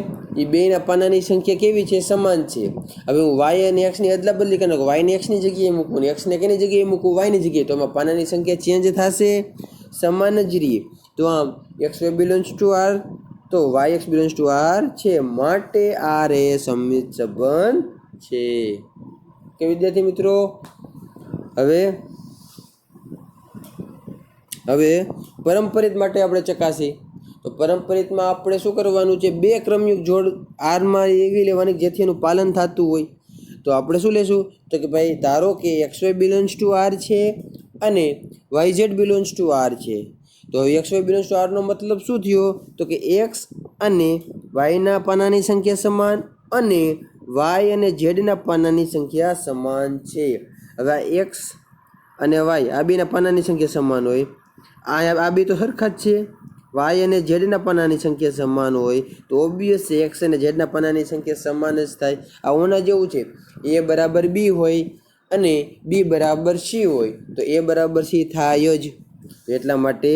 એ બેના પાનાની સંખ્યા કેવી છે? સમાન છે. હવે હું વાય અને એક્સની અદલા બદલી કરી નાખું, વાયને એક્સની જગ્યાએ મૂકું ને એક્સને કેની જગ્યાએ મૂકું? વાયની જગ્યાએ. તો આમાં પાનાની સંખ્યા ચેન્જ થશે? સમાન જ રહીએ. તો આમ x Y belongs to R તો y x belongs to R છે, માટે આર એ સંમિત સંબંધ છે. કે વિદ્યાર્થી મિત્રો હવે પરંપરિત માટે આપણે ચકાસી. તો પરંપરિતમાં આપણે શું કરવાનું છે? બે ક્રમયુગ જોડ આરમાં એવી લેવાની જેથી એનું પાલન થતું હોય. તો આપણે શું લેશું? તો કે ભાઈ ધારો કે X Y belongs to R છે અને Y Z belongs to R છે. તો એક્સ વાય બિલોંગ્સ ટુ આરનો મતલબ શું થયો? તો કે એક્સ અને વાયના પાનાની સંખ્યા સમાન અને વાય અને ઝેડના પાનાની સંખ્યા સમાન છે. હવે આ એક્સ અને વાય આ બેના પાનાની સંખ્યા સમાન હોય, આ બે તો સરખા જ છે. વાય અને ઝેડના પાનાની સંખ્યા સમાન હોય તો ઓબ્વિયસ એક્સ અને ઝેડના પાનાની સંખ્યા સમાન જ થાય. આ ઓના જેવું છે, એ બરાબર બી હોય અને બી બરાબર સી હોય તો એ બરાબર સી થાય જ. એટલા માટે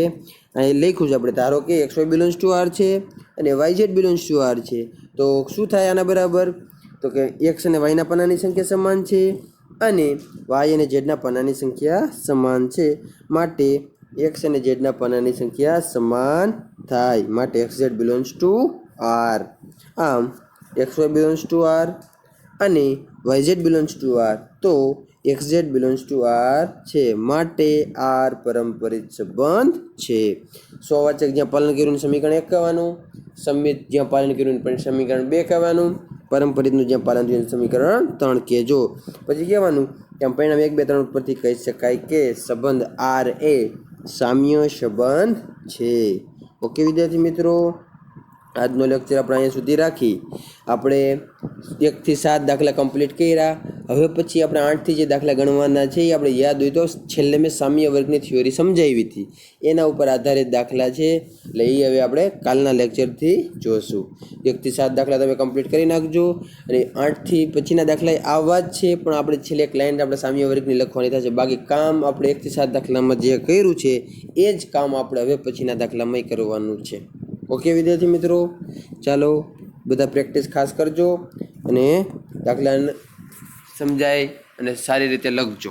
અહીં લખ્યું છે આપણે. ધારો કે X Y belongs to R છે અને Y Z belongs to R છે, તો શું થાય આના બરાબર? તો કે એક્સ અને વાયના પાનાની સંખ્યા સમાન છે અને વાય અને ઝેડના પાનાની સંખ્યા સમાન છે, માટે એક્સ અને ઝેડના પાનાની સંખ્યા સમાન થાય, માટે x z belongs to R. આમ x Y belongs to R અને Y Z belongs to R, તો x z belongs to R છે, માટે આર પરંપરિત સંબંધ છે. સ્વવાચક જ્યાં પાલન કર્યું સમીકરણ 1 કહેવાનું, સંમિત જ્યાં પાલન કર્યું સમીકરણ 2 કહેવાનું, પરંપરિતનું જ્યાં પાલન થયું સમીકરણ 3 કહેજો. પછી કહેવાનું કે આમ પરિણામ 1, 2, 3 ઉપરથી કહી શકાય કે સંબંધ આર એ સામ્ય સંબંધ છે. ઓકે વિદ્યાર્થી મિત્રો, આજનો લેક્ચર આપણે અહીંયા સુધી રાખી. આપણે 1 થી 7 દાખલા કમ્પ્લીટ કર્યા. હવે પછી આપણે 8 થી જે દાખલા ગણવાના છે એ આપણે યાદ હોય તો છેલ્લે મેં સામ્ય વર્ગની થિયોરી સમજાવી હતી, એના ઉપર આધારિત દાખલા છે, એટલે એ હવે આપણે કાલના લેક્ચરથી જોશું. 1 થી 7 દાખલા તમે કમ્પ્લીટ કરી નાખજો, અને 8 થી પછીના દાખલા આવવા જ છે, પણ આપણે છેલ્લે એક લાઈન આપણે સામ્ય વર્ગની લખવાની થશે. બાકી કામ આપણે 1 થી 7 દાખલામાં જે કર્યું છે એ જ કામ આપણે હવે પછીના દાખલામાં કરવાનું છે. ઓકે વિદ્યાર્થી મિત્રો, ચાલો બધા પ્રેક્ટિસ ખાસ કરજો અને દાખલા સમજાય અને સારી રીતે લખજો.